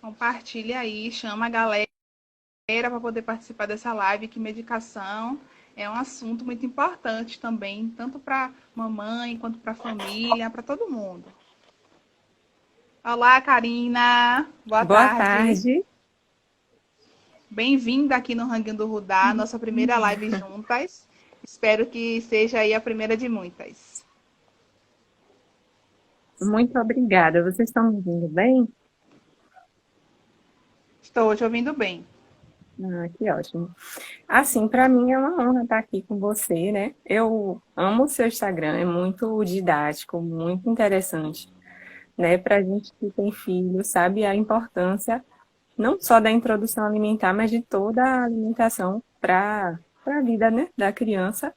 Compartilha aí, chama a galera para poder participar dessa live, que medicação é um assunto muito importante também, tanto para mamãe quanto para a família, para todo mundo. Olá, Karina. Boa Boa tarde. tarde. Bem-vinda aqui no Ranguinho do Rudá, nossa primeira live juntas. Espero que seja aí a primeira de muitas. Muito obrigada. Vocês estão me ouvindo bem? Estou te ouvindo bem. Que ótimo. Assim, para mim é uma honra estar aqui com você, né? Eu amo o seu Instagram, é muito didático, muito interessante, né? Para gente que tem filho, sabe a importância não só da introdução alimentar, mas de toda a alimentação para a vida, né, da criança,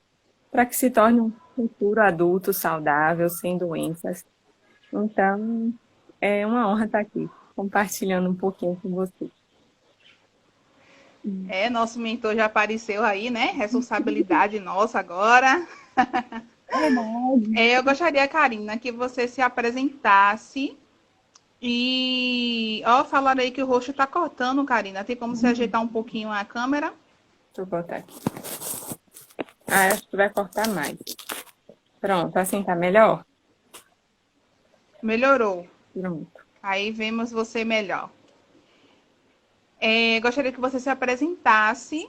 para que se torne um futuro adulto saudável, sem doenças. Então, é uma honra estar aqui, compartilhando um pouquinho com você. É, nosso mentor já apareceu aí, né? Responsabilidade nossa agora. É verdade. Eu gostaria, Karina, que você se apresentasse e, ó, falaram aí que o rosto tá cortando, Karina. Tem como se ajeitar um pouquinho a câmera? Deixa eu botar aqui. Acho que vai cortar mais. Pronto, assim tá melhor? Melhorou. Pronto. Aí vemos você melhor. Gostaria que você se apresentasse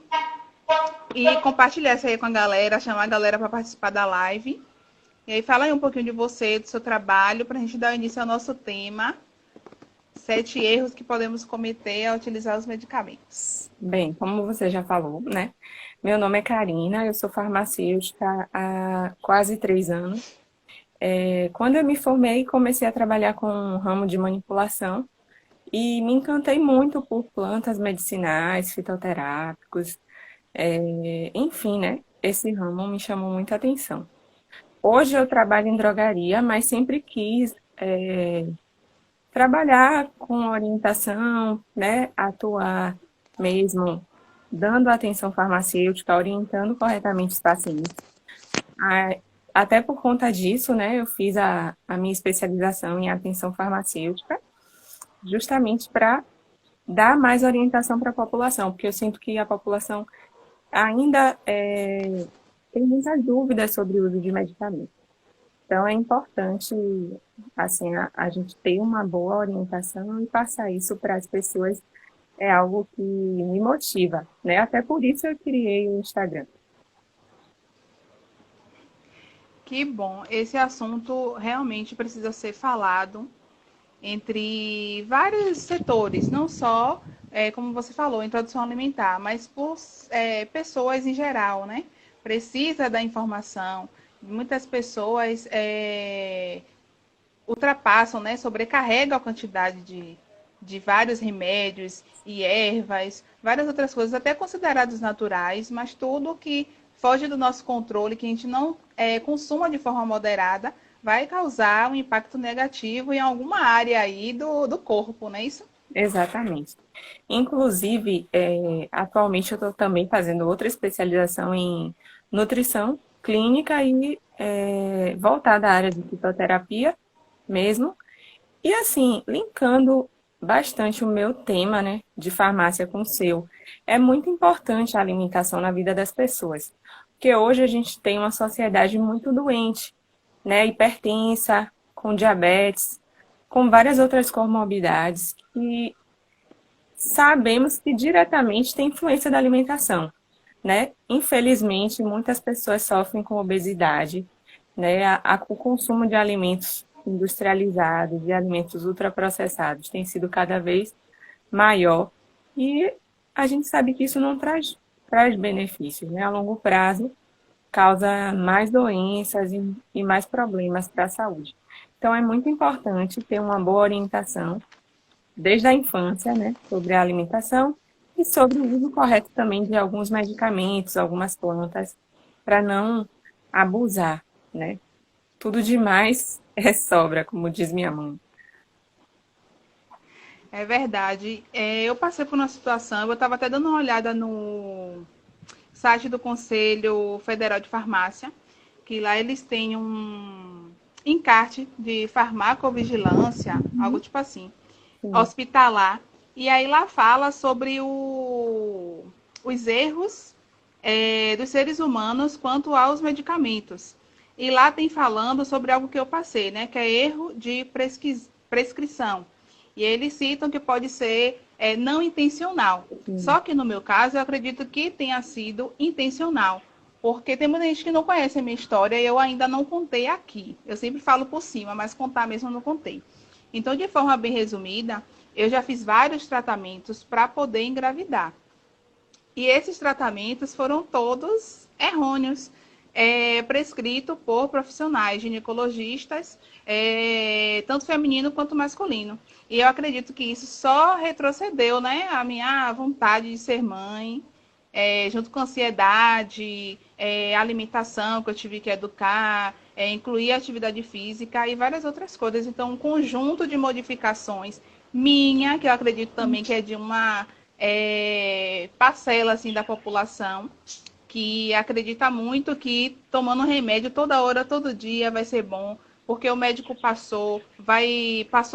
e compartilhasse aí com a galera, chamar a galera para participar da live. E aí fala aí um pouquinho de você, do seu trabalho, para a gente dar início ao nosso tema. 7 erros que podemos cometer ao utilizar os medicamentos. Bem, como você já falou, né? Meu nome é Karina, eu sou farmacêutica há quase 3 anos. Quando eu me formei, comecei a trabalhar com o ramo de manipulação e me encantei muito por plantas medicinais, fitoterápicos, enfim, né? Esse ramo me chamou muita atenção. Hoje eu trabalho em drogaria, mas sempre quis trabalhar com orientação, né? Atuar mesmo dando atenção farmacêutica, orientando corretamente os pacientes. Ah, até por conta disso, né, eu fiz a minha especialização em atenção farmacêutica, justamente para dar mais orientação para a população, porque eu sinto que a população ainda tem muitas dúvidas sobre o uso de medicamentos. Então, é importante, assim, a gente ter uma boa orientação e passar isso para as pessoas é algo que me motiva, né? Até por isso eu criei o Instagram. Que bom. Esse assunto realmente precisa ser falado entre vários setores, não só, como você falou, introdução alimentar, mas por pessoas em geral, né? Precisa da informação. Muitas pessoas ultrapassam, né? Sobrecarregam a quantidade de vários remédios e ervas, várias outras coisas, até considerados naturais, mas tudo que foge do nosso controle, que a gente não consuma de forma moderada, vai causar um impacto negativo em alguma área aí do corpo, não é isso? Exatamente. Inclusive, atualmente eu estou também fazendo outra especialização em nutrição clínica e voltada à área de fitoterapia mesmo. E assim, linkando bastante o meu tema, né, de farmácia com o seu, é muito importante a alimentação na vida das pessoas. Porque hoje a gente tem uma sociedade muito doente, né, hipertensa, com diabetes, com várias outras comorbidades, que sabemos que diretamente tem influência da alimentação, né? Infelizmente, muitas pessoas sofrem com obesidade, né? O consumo de alimentos industrializados, de alimentos ultraprocessados, tem sido cada vez maior e a gente sabe que isso não traz benefícios, né? A longo prazo, causa mais doenças e mais problemas para a saúde. Então, é muito importante ter uma boa orientação desde a infância, né, sobre a alimentação e sobre o uso correto também de alguns medicamentos, algumas plantas, para não abusar, né? Tudo demais é sobra, como diz minha mãe. É verdade. Eu passei por uma situação, eu estava até dando uma olhada no site do Conselho Federal de Farmácia, que lá eles têm um encarte de farmacovigilância, algo tipo assim, Sim, hospitalar. E aí lá fala sobre os erros dos seres humanos quanto aos medicamentos. E lá tem falando sobre algo que eu passei, né? Que é erro de prescrição. E eles citam que pode ser não intencional. Sim. Só que no meu caso, eu acredito que tenha sido intencional. Porque tem muita gente que não conhece a minha história e eu ainda não contei aqui. Eu sempre falo por cima, mas contar mesmo eu não contei. Então, de forma bem resumida, eu já fiz vários tratamentos para poder engravidar. E esses tratamentos foram todos errôneos, prescritos por profissionais, ginecologistas, tanto feminino quanto masculino. E eu acredito que isso só retrocedeu, né, a minha vontade de ser mãe, junto com a ansiedade, alimentação que eu tive que educar, incluir atividade física e várias outras coisas. Então, um conjunto de modificações minha, que eu acredito também que é de uma parcela assim da população que acredita muito que tomando remédio toda hora, todo dia vai ser bom, porque o médico passou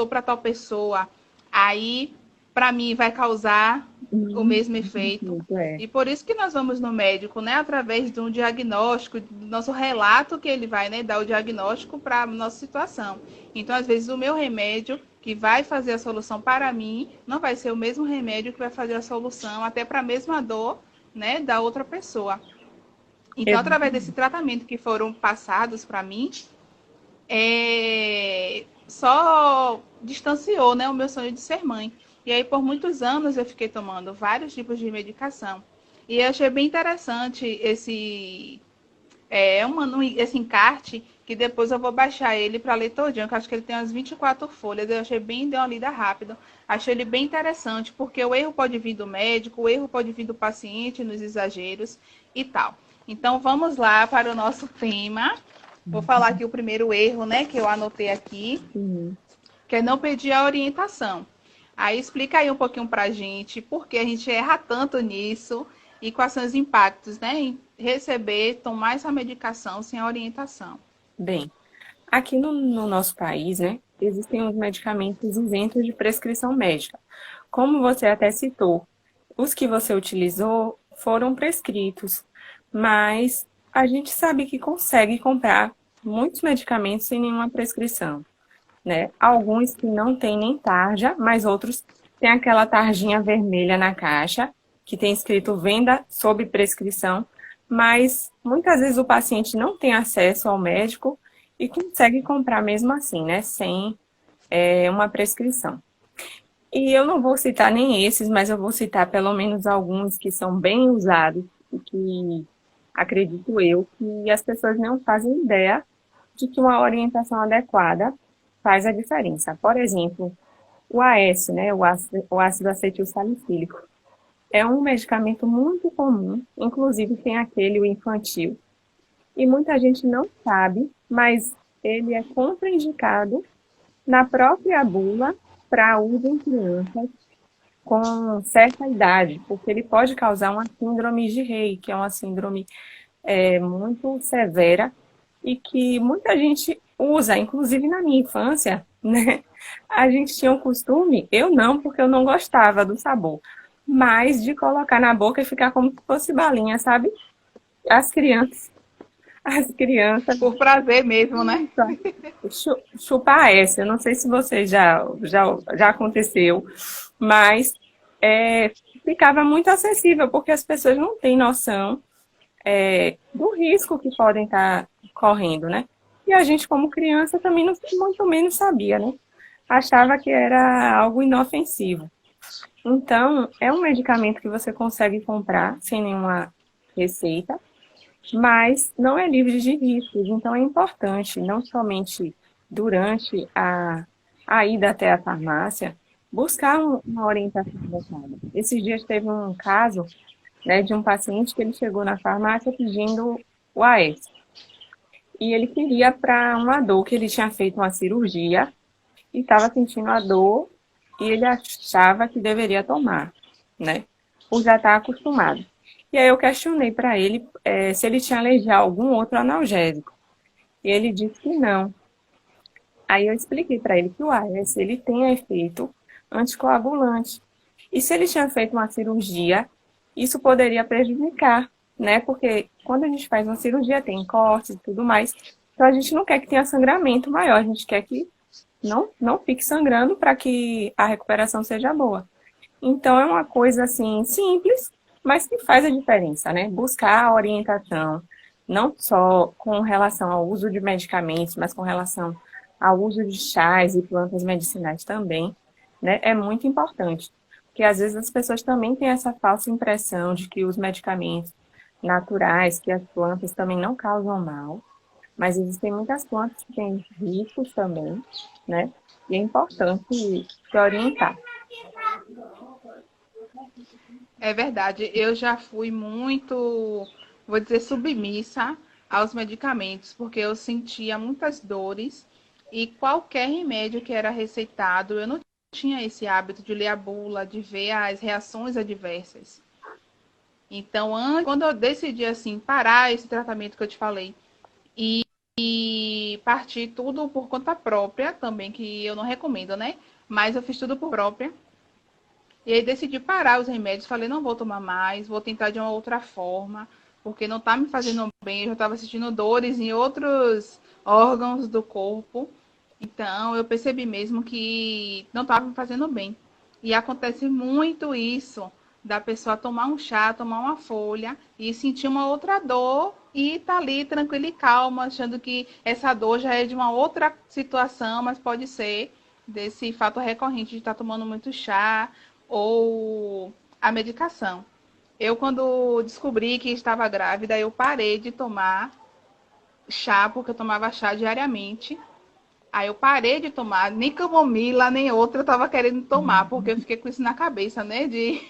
para tal pessoa, aí para mim vai causar o mesmo efeito. É. E por isso que nós vamos no médico, né, através de um diagnóstico, do nosso relato que ele vai, né, dar o diagnóstico para a nossa situação. Então, às vezes, o meu remédio que vai fazer a solução para mim não vai ser o mesmo remédio que vai fazer a solução até para a mesma dor, né, da outra pessoa. Então, através desse tratamento que foram passados para mim, só distanciou, né, o meu sonho de ser mãe. E aí, por muitos anos, eu fiquei tomando vários tipos de medicação. E eu achei bem interessante esse encarte, que depois eu vou baixar ele para ler todinho, que eu acho que ele tem umas 24 folhas. Eu achei bem, dei uma lida rápida. Achei ele bem interessante, porque o erro pode vir do médico, o erro pode vir do paciente nos exageros e tal. Então, vamos lá para o nosso tema. Vou falar aqui o primeiro erro, né, que eu anotei aqui, Sim. que é não pedir a orientação. Aí explica aí um pouquinho para a gente por que a gente erra tanto nisso e quais são os impactos, né, em receber, tomar essa medicação sem a orientação. Bem, aqui no nosso país, né, existem os medicamentos isentos de prescrição médica. Como você até citou, os que você utilizou foram prescritos, mas a gente sabe que consegue comprar muitos medicamentos sem nenhuma prescrição, né? Alguns que não têm nem tarja, mas outros têm aquela tarjinha vermelha na caixa, que tem escrito venda sob prescrição, mas muitas vezes o paciente não tem acesso ao médico e consegue comprar mesmo assim, né? Sem uma prescrição. E eu não vou citar nem esses, mas eu vou citar pelo menos alguns que são bem usados e que acredito eu que as pessoas não fazem ideia de que uma orientação adequada faz a diferença. Por exemplo, o AS, né, o ácido acetil salicílico, é um medicamento muito comum, inclusive tem aquele, o infantil, e muita gente não sabe, mas ele é contraindicado na própria bula para uso em crianças com certa idade, porque ele pode causar uma síndrome de Rey, que é uma síndrome muito severa e que muita gente usa, inclusive na minha infância, né? A gente tinha um costume, eu não, porque eu não gostava do sabor, mas de colocar na boca e ficar como se fosse balinha, sabe? As crianças, as crianças, Por prazer mesmo, né? chupar essa, eu não sei se você já aconteceu, mas ficava muito acessível, porque as pessoas não têm noção do risco que podem estar correndo, né? E a gente, como criança, também não, muito menos sabia, né? Achava que era algo inofensivo. Então, é um medicamento que você consegue comprar sem nenhuma receita, mas não é livre de riscos. Então, é importante, não somente durante a ida até a farmácia, buscar uma orientação adequada. Esses dias teve um caso, né, de um paciente que ele chegou na farmácia pedindo o AS. E ele queria para uma dor que ele tinha feito uma cirurgia e estava sentindo a dor e ele achava que deveria tomar, né? Por já estar acostumado. E aí eu questionei para ele se ele tinha alergia a algum outro analgésico. E ele disse que não. Aí eu expliquei para ele que o AS ele tem efeito anticoagulante. E se ele tinha feito uma cirurgia, isso poderia prejudicar, né? Porque quando a gente faz uma cirurgia, tem cortes e tudo mais. Então a gente não quer que tenha sangramento maior, a gente quer que não fique sangrando para que a recuperação seja boa. Então é uma coisa assim simples, mas que faz a diferença, né? Buscar a orientação, não só com relação ao uso de medicamentos, mas com relação ao uso de chás e plantas medicinais também, né? É muito importante. Porque às vezes as pessoas também têm essa falsa impressão de que os medicamentos naturais, que as plantas também não causam mal, mas existem muitas plantas que têm riscos também, né? E é importante se orientar. É verdade, eu já fui muito, vou dizer, submissa aos medicamentos, porque eu sentia muitas dores e qualquer remédio que era receitado, eu não tinha esse hábito de ler a bula, de ver as reações adversas. Então, quando eu decidi assim parar esse tratamento que eu te falei e partir tudo por conta própria, também que eu não recomendo, né? Mas eu fiz tudo por própria. E aí decidi parar os remédios, falei, não vou tomar mais, vou tentar de uma outra forma, porque não tá me fazendo bem, eu já estava sentindo dores em outros órgãos do corpo. Então eu percebi mesmo que não estava me fazendo bem. E acontece muito isso da pessoa tomar um chá, tomar uma folha e sentir uma outra dor e tá ali tranquila e calma, achando que essa dor já é de uma outra situação, mas pode ser desse fato recorrente de estar tomando muito chá ou a medicação. Eu, quando descobri que estava grávida, eu parei de tomar chá, porque eu tomava chá diariamente. Aí eu parei de tomar, nem camomila, nem outra eu estava querendo tomar, porque eu fiquei com isso na cabeça, né? De,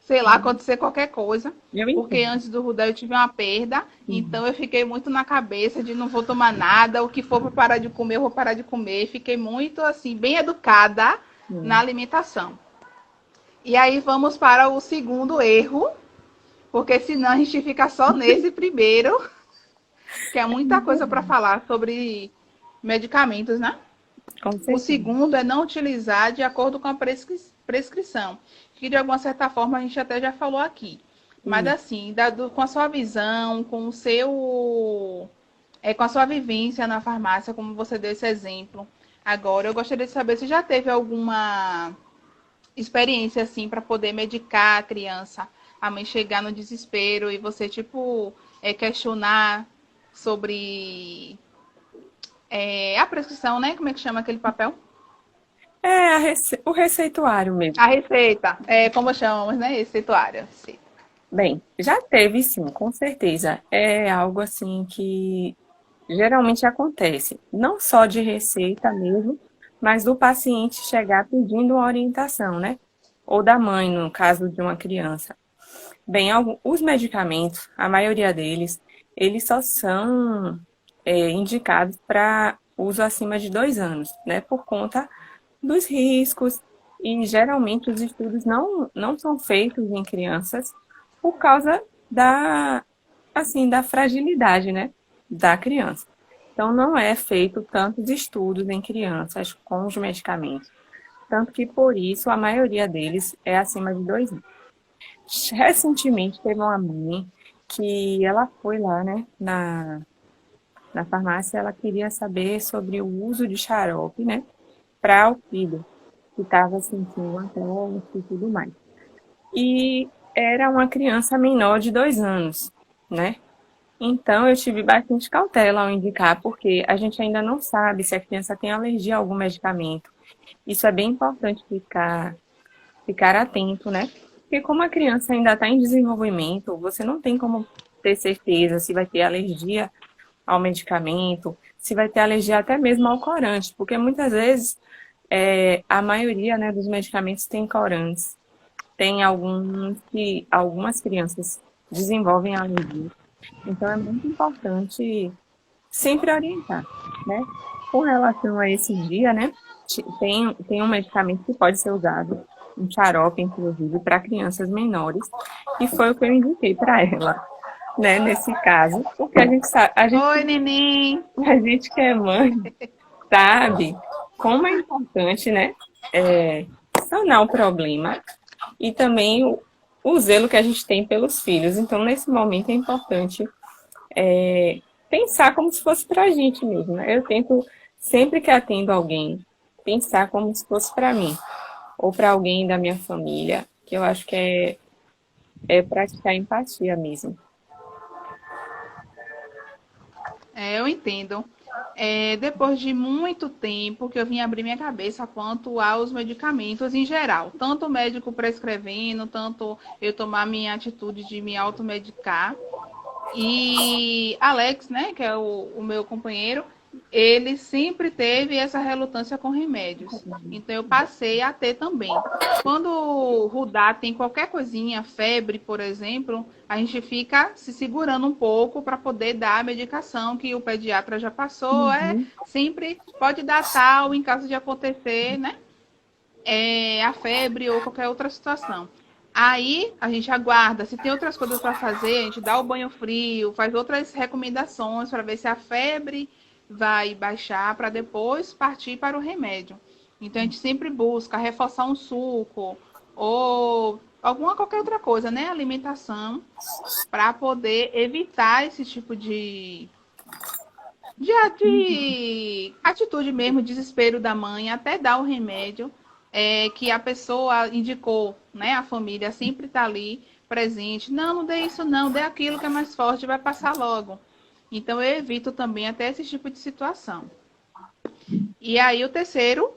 sei lá, acontecer qualquer coisa. Eu Porque entendo. antes do Rudel eu tive uma perda, Uhum. então eu fiquei muito na cabeça de não vou tomar nada, o que for para parar de comer, eu vou parar de comer. Fiquei muito, assim, bem educada na Sim. alimentação. E aí vamos para o segundo erro, porque senão a gente fica só nesse primeiro, que é muita coisa para falar sobre medicamentos, né? Com O certeza. segundo é não utilizar de acordo com a prescrição, que de alguma certa forma a gente até já falou aqui. Mas Isso. assim, com a sua visão, com o seu, com a sua vivência na farmácia, como você deu esse exemplo. Agora, eu gostaria de saber se já teve alguma experiência assim para poder medicar a criança, a mãe chegar no desespero e você tipo questionar sobre a prescrição, né? Como é que chama aquele papel? É o receituário mesmo. A receita, como chamamos, né? Receituário. Bem, já teve sim, com certeza. É algo assim que geralmente acontece, não só de receita mesmo, mas do paciente chegar pedindo uma orientação, né? Ou da mãe, no caso de uma criança. Bem, os medicamentos, a maioria deles, eles só são indicados para uso acima de 2 anos, né? Por conta dos riscos, e geralmente os estudos não são feitos em crianças por causa da fragilidade, né, da criança. Então, não é feito tantos estudos em crianças com os medicamentos. Tanto que, por isso, a maioria deles é acima de 2 anos. Recentemente, teve uma mãe que ela foi lá, né, na farmácia, ela queria saber sobre o uso de xarope, né, para o filho, que estava sentindo uma tosse e tudo mais. E era uma criança menor de 2 anos, né? Então eu tive bastante cautela ao indicar, porque a gente ainda não sabe se a criança tem alergia a algum medicamento. Isso é bem importante ficar atento, né? Porque como a criança ainda está em desenvolvimento, você não tem como ter certeza se vai ter alergia ao medicamento, se vai ter alergia até mesmo ao corante, porque muitas vezes a maioria, né, dos medicamentos tem corantes. Tem alguns que algumas crianças desenvolvem alergia. Então é muito importante sempre orientar, né? Com relação a esse dia, né? Tem um medicamento que pode ser usado, um xarope, inclusive, para crianças menores, e foi o que eu indiquei para ela, né? Nesse caso, porque a gente sabe, Oi, neném. a gente que é mãe sabe como é importante, né? Sanar o problema e também o zelo que a gente tem pelos filhos. Então, nesse momento é importante pensar como se fosse para a gente mesmo, né? Eu tento, sempre que atendo alguém, pensar como se fosse para mim, ou para alguém da minha família, que eu acho que é praticar empatia mesmo. Eu entendo. Depois de muito tempo que eu vim abrir minha cabeça quanto aos medicamentos em geral, tanto o médico prescrevendo, tanto eu tomar minha atitude de me automedicar. E Alex, né, que é o meu companheiro, ele sempre teve essa relutância com remédios. Então eu passei a ter também. Quando o Rudá tem qualquer coisinha, febre, por exemplo, a gente fica se segurando um pouco para poder dar a medicação que o pediatra já passou. Sempre pode dar tal em caso de acontecer, né? A febre ou qualquer outra situação. Aí a gente aguarda, se tem outras coisas para fazer, a gente dá o banho frio, faz outras recomendações para ver se a febre vai baixar para depois partir para o remédio. Então a gente sempre busca reforçar um suco ou qualquer outra coisa, né? Alimentação para poder evitar esse tipo de atitude mesmo, desespero da mãe, até dar o remédio que a pessoa indicou, né? A família sempre está ali presente. Não, não dê isso não, dê aquilo que é mais forte, vai passar logo. Então eu evito também até esse tipo de situação. E aí o terceiro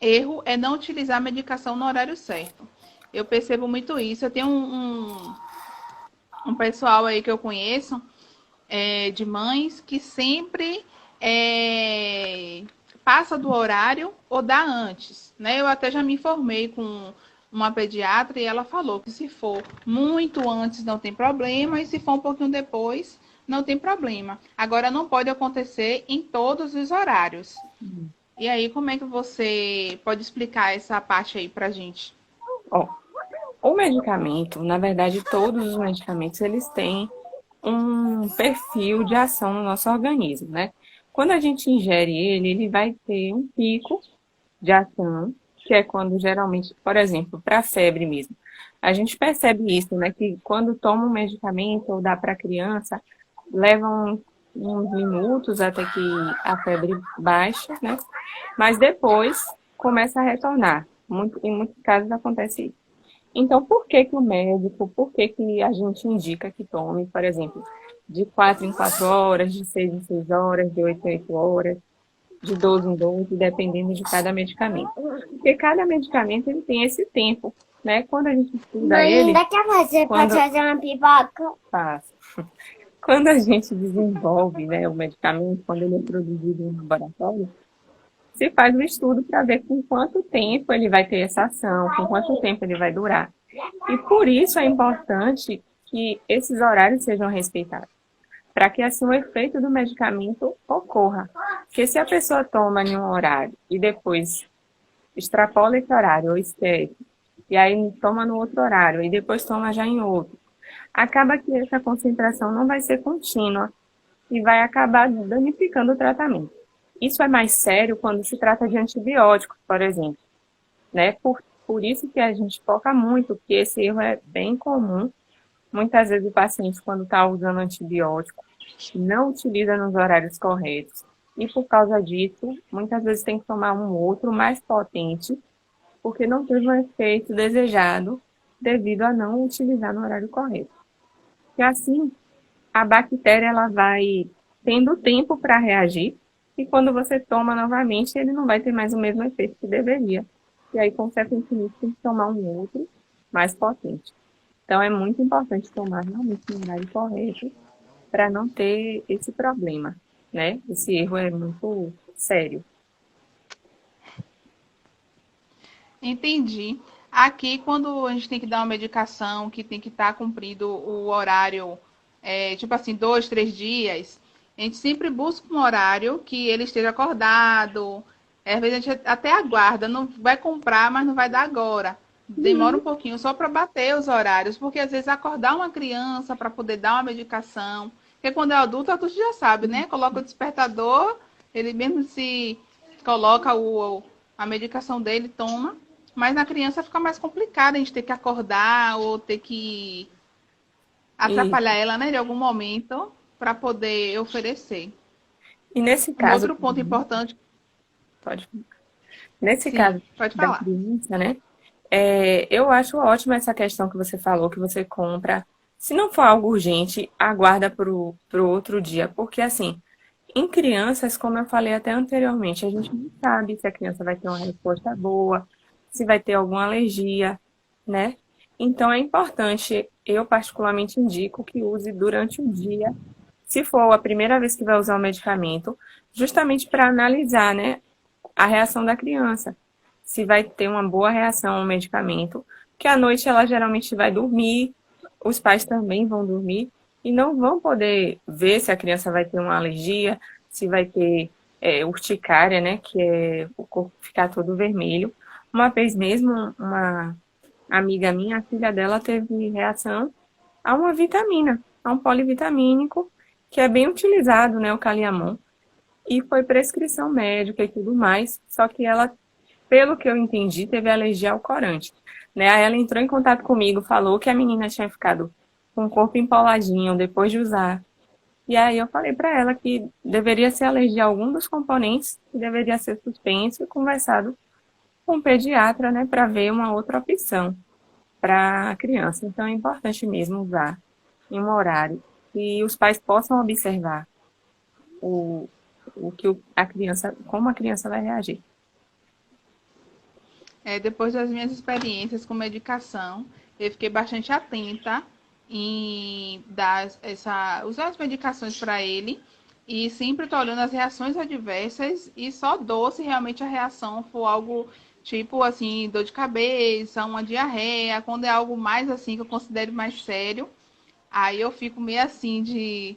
erro é não utilizar a medicação no horário certo. Eu percebo muito isso. Eu tenho um pessoal aí que eu conheço de mães que sempre passa do horário ou dá antes, né? Eu até já me informei com uma pediatra e ela falou que se for muito antes não tem problema e se for um pouquinho depois não tem problema. Agora não pode acontecer em todos os horários. E aí, como é que você pode explicar essa parte aí pra gente? Ó, o medicamento, na verdade, todos os medicamentos, eles têm um perfil de ação no nosso organismo, né? Quando a gente ingere ele, ele vai ter um pico de ação, que é quando geralmente, por exemplo, para a febre mesmo. A gente percebe isso, né? Que quando toma um medicamento ou dá para a criança, levam uns minutos até que a febre baixa, né? Mas depois começa a retornar. Em muitos casos acontece isso. Então, por que que o médico, por que que a gente indica que tome, por exemplo, de 4 em 4 horas, de 6 em 6 horas, de 8 em 8 horas, de 12 em 12, dependendo de cada medicamento? Porque cada medicamento ele tem esse tempo, né? Quando a gente estuda Mãe, ele, ainda quer fazer quando pra fazer uma pipoca? faz, quando a gente desenvolve, né, o medicamento, quando ele é produzido em laboratório, se faz um estudo para ver com quanto tempo ele vai ter essa ação, com quanto tempo ele vai durar. E por isso é importante que esses horários sejam respeitados, para que assim o efeito do medicamento ocorra. Porque se a pessoa toma em um horário e depois extrapola esse horário ou esquece, e aí toma no outro horário e depois toma já em outro, acaba que essa concentração não vai ser contínua e vai acabar danificando o tratamento. Isso é mais sério quando se trata de antibióticos, por exemplo, né? Por isso que a gente foca muito, que esse erro é bem comum. Muitas vezes o paciente, quando está usando antibiótico, não utiliza nos horários corretos. E por causa disso, muitas vezes tem que tomar um outro mais potente, porque não teve um efeito desejado devido a não utilizar no horário correto. E assim, a bactéria ela vai tendo tempo para reagir, e quando você toma novamente, ele não vai ter mais o mesmo efeito que deveria. E aí, consequentemente, tem que tomar um outro mais potente. Então, é muito importante tomar realmente no horário correto para não ter esse problema, né? Esse erro é muito sério. Entendi. Aqui, quando a gente tem que dar uma medicação que tem que estar cumprido o horário, tipo assim, 2, 3 dias, a gente sempre busca um horário que ele esteja acordado. Às vezes a gente até aguarda, não vai comprar, mas não vai dar agora. Demora um pouquinho só para bater os horários, porque às vezes acordar uma criança para poder dar uma medicação, porque quando é adulto já sabe, né? Coloca o despertador, ele mesmo se coloca a medicação dele, toma. Mas na criança fica mais complicado a gente ter que acordar ou ter que E, atrapalhar ela, né, de algum momento para poder oferecer. e nesse Um caso, outro ponto importante, pode, nesse sim, caso pode da falar. criança, né? Eu acho ótima essa questão que você falou, que você compra. Se não for algo urgente, aguarda pro outro dia. Porque, assim, em crianças, como eu falei até anteriormente, a gente não sabe se a criança vai ter uma resposta boa, se vai ter alguma alergia, né? Então, é importante, eu particularmente indico que use durante o dia, se for a primeira vez que vai usar o medicamento, justamente para analisar, né, a reação da criança. Se vai ter uma boa reação ao medicamento, que à noite ela geralmente vai dormir, os pais também vão dormir e não vão poder ver se a criança vai ter uma alergia, se vai ter urticária, né, que é o corpo ficar todo vermelho. Uma vez mesmo, uma amiga minha, a filha dela teve reação a uma vitamina, a um polivitamínico, que é bem utilizado, né, o Caliamon, e foi prescrição médica e tudo mais, só que ela, pelo que eu entendi, teve alergia ao corante. Né? Aí ela entrou em contato comigo, falou que a menina tinha ficado com o corpo empoladinho depois de usar. E aí eu falei para ela que deveria ser alergia a algum dos componentes, que deveria ser suspenso e conversado com o pediatra, né, para ver uma outra opção para a criança. Então é importante mesmo usar em um horário que os pais possam observar o, o que a criança, como a criança vai reagir. Depois das minhas experiências com medicação, eu fiquei bastante atenta em usar as medicações para ele e sempre estou olhando as reações adversas e só dou se realmente a reação for algo tipo assim, dor de cabeça, uma diarreia, quando é algo mais assim que eu considero mais sério, aí eu fico meio assim de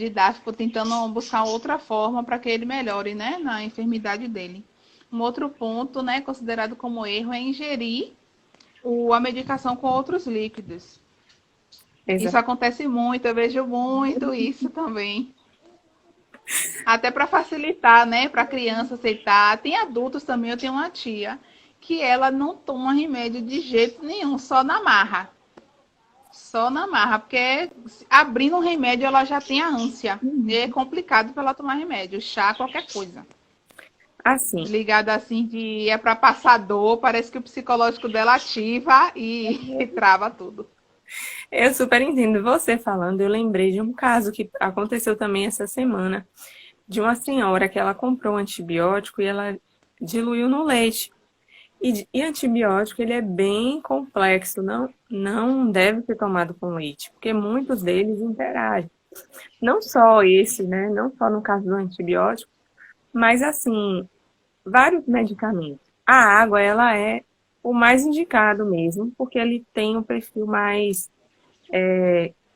dar, fico tentando buscar outra forma para que ele melhore, né, na enfermidade dele. Um outro ponto, né, considerado como erro é ingerir a medicação com outros líquidos. Isso Exato. acontece muito, eu vejo muito isso também. Até para facilitar, né, para a criança aceitar. Tem adultos também, eu tenho uma tia que ela não toma remédio de jeito nenhum, só na marra. Só na marra, porque abrindo um remédio ela já tem a ânsia. E é complicado para ela tomar remédio, chá, qualquer coisa. Assim, Ligado assim de é para passar dor, parece que o psicológico dela ativa e trava tudo. eu super entendo você falando. Eu lembrei de um caso que aconteceu também essa semana, de uma senhora que ela comprou um antibiótico e ela diluiu no leite. E antibiótico, ele é bem complexo, não deve ser tomado com leite, porque muitos deles interagem. Não só esse, né? Não só no caso do antibiótico, mas assim, vários medicamentos. A água, ela é o mais indicado mesmo, porque ele tem um perfil mais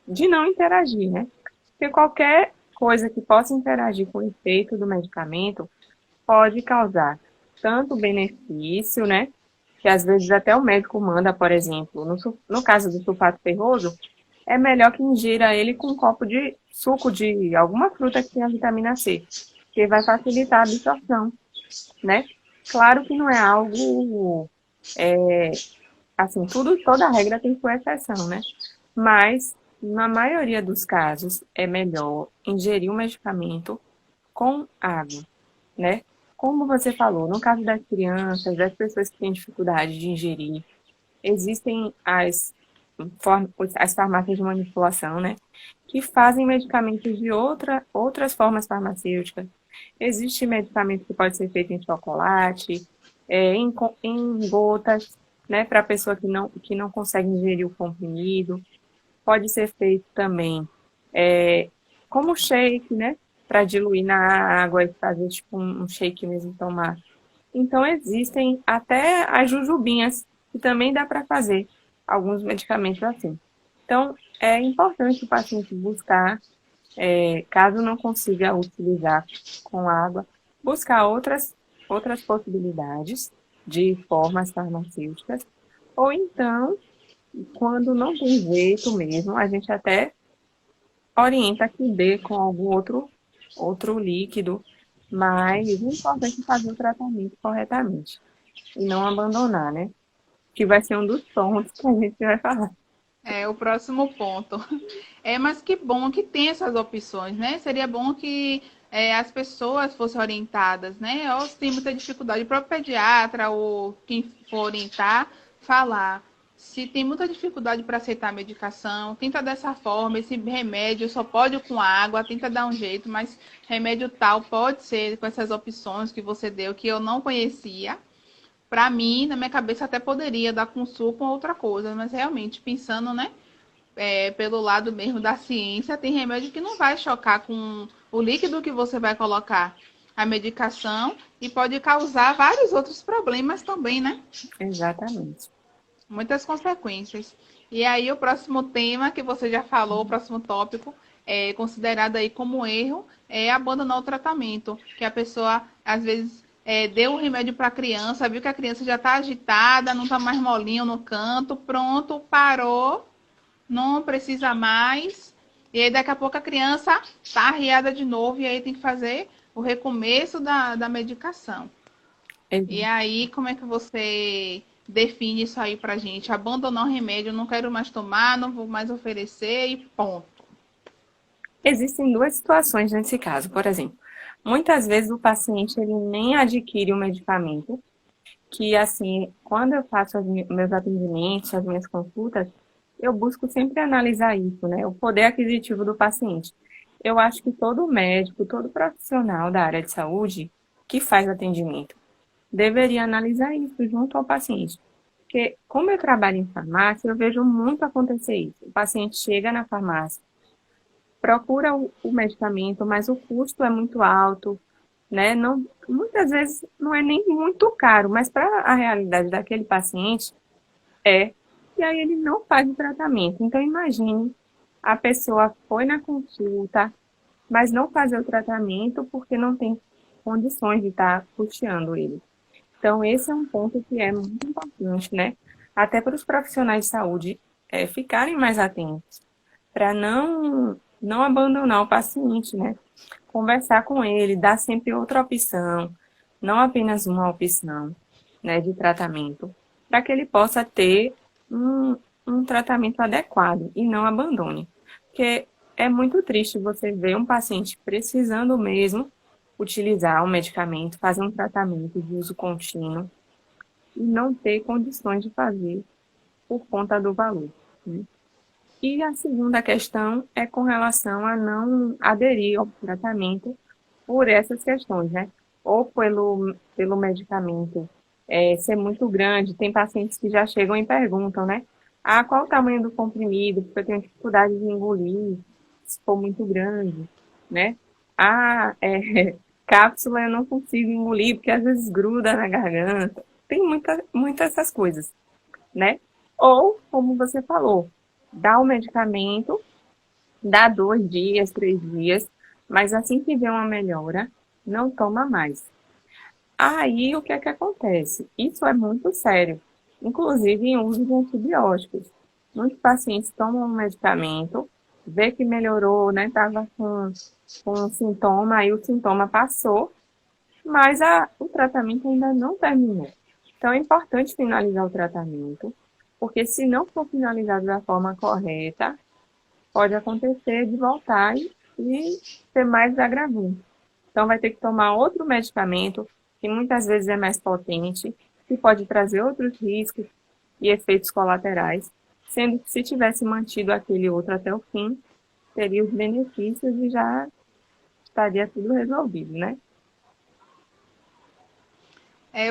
de não interagir, né? Porque qualquer coisa que possa interagir com o efeito do medicamento pode causar tanto benefício, né? Que às vezes até o médico manda, por exemplo, no caso do sulfato ferroso, é melhor que ingira ele com um copo de suco de alguma fruta que tenha vitamina C, que vai facilitar a absorção, né? Claro que não é algo, assim, toda regra tem sua exceção, né? Mas, na maioria dos casos, é melhor ingerir o medicamento com água, né? Como você falou, no caso das crianças, das pessoas que têm dificuldade de ingerir, existem as farmácias de manipulação, né? Que fazem medicamentos de outras formas farmacêuticas. Existe medicamento que pode ser feito em chocolate, em gotas, né? Para a pessoa que não consegue ingerir o comprimido. Pode ser feito também como shake, né? Para diluir na água e fazer tipo um shake mesmo tomar. Então existem até as jujubinhas, que também dá para fazer alguns medicamentos assim. Então é importante o paciente buscar, caso não consiga utilizar com água, buscar outras possibilidades de formas farmacêuticas, ou então, quando não tem jeito mesmo, a gente até orienta que dê com algum outro líquido, mas o importante é fazer o tratamento corretamente e não abandonar, né? que vai ser um dos pontos que a gente vai falar. É o próximo ponto. Mas que bom que tem essas opções, né? Seria bom que as pessoas fossem orientadas, né? Ou se tem muita dificuldade, o próprio pediatra ou quem for orientar, falar. Se tem muita dificuldade para aceitar a medicação, tenta dessa forma, esse remédio só pode com água, tenta dar um jeito, mas remédio tal pode ser com essas opções que você deu, que eu não conhecia. Para mim, na minha cabeça, até poderia dar com suco ou outra coisa, mas realmente, pensando, né, pelo lado mesmo da ciência, tem remédio que não vai chocar com o líquido que você vai colocar a medicação e pode causar vários outros problemas também, né? Exatamente. Muitas consequências. E aí, o próximo tema que você já falou, o próximo tópico, considerado aí como erro, é abandonar o tratamento. Que a pessoa, às vezes, deu o remédio para a criança, viu que a criança já está agitada, não está mais molinho no canto, pronto, parou, não precisa mais. E aí, daqui a pouco, a criança está arriada de novo e aí tem que fazer o recomeço da medicação. E aí, como é que você define isso aí pra gente? Abandonar o remédio, não quero mais tomar, não vou mais oferecer e ponto. Existem duas situações nesse caso. Por exemplo, muitas vezes o paciente ele nem adquire o medicamento, que assim, quando eu faço meus atendimentos, as minhas consultas, eu busco sempre analisar isso, né? O poder aquisitivo do paciente. Eu acho que todo médico, todo profissional da área de saúde que faz atendimento deveria analisar isso junto ao paciente. Porque, como eu trabalho em farmácia, eu vejo muito acontecer isso. O paciente chega na farmácia, procura o medicamento, mas o custo é muito alto, né? Não, muitas vezes não é nem muito caro, mas para a realidade daquele paciente é. E aí ele não faz o tratamento. Então, imagine, a pessoa foi na consulta, mas não fazer o tratamento porque não tem condições de estar custeando ele. Então, esse é um ponto que é muito importante, né? Até para os profissionais de saúde ficarem mais atentos, para não abandonar o paciente, né? Conversar com ele, dar sempre outra opção, não apenas uma opção, né, de tratamento, para que ele possa ter um tratamento adequado e não abandone. Porque é muito triste você ver um paciente precisando mesmo utilizar um medicamento, fazer um tratamento de uso contínuo e não ter condições de fazer por conta do valor, né? E a segunda questão é com relação a não aderir ao tratamento por essas questões, né? Ou pelo medicamento ser muito grande, tem pacientes que já chegam e perguntam, né? Ah, qual o tamanho do comprimido? Porque eu tenho dificuldade de engolir, se for muito grande, né? Ah, cápsula eu não consigo engolir, porque às vezes gruda na garganta. Tem muitas essas coisas, né? Ou, como você falou, dá o medicamento, dá 2 dias, 3 dias, mas assim que vê uma melhora, não toma mais. Aí, o que é que acontece? Isso é muito sério, inclusive em uso de antibióticos. Muitos pacientes tomam um medicamento, vê que melhorou, né? Estava com um sintoma, aí o sintoma passou, mas o tratamento ainda não terminou. Então, é importante finalizar o tratamento, porque se não for finalizado da forma correta, pode acontecer de voltar e ser mais agravante. Então, vai ter que tomar outro medicamento, que muitas vezes é mais potente, que pode trazer outros riscos e efeitos colaterais, sendo que se tivesse mantido aquele outro até o fim, teria os benefícios e já estaria tudo resolvido, né?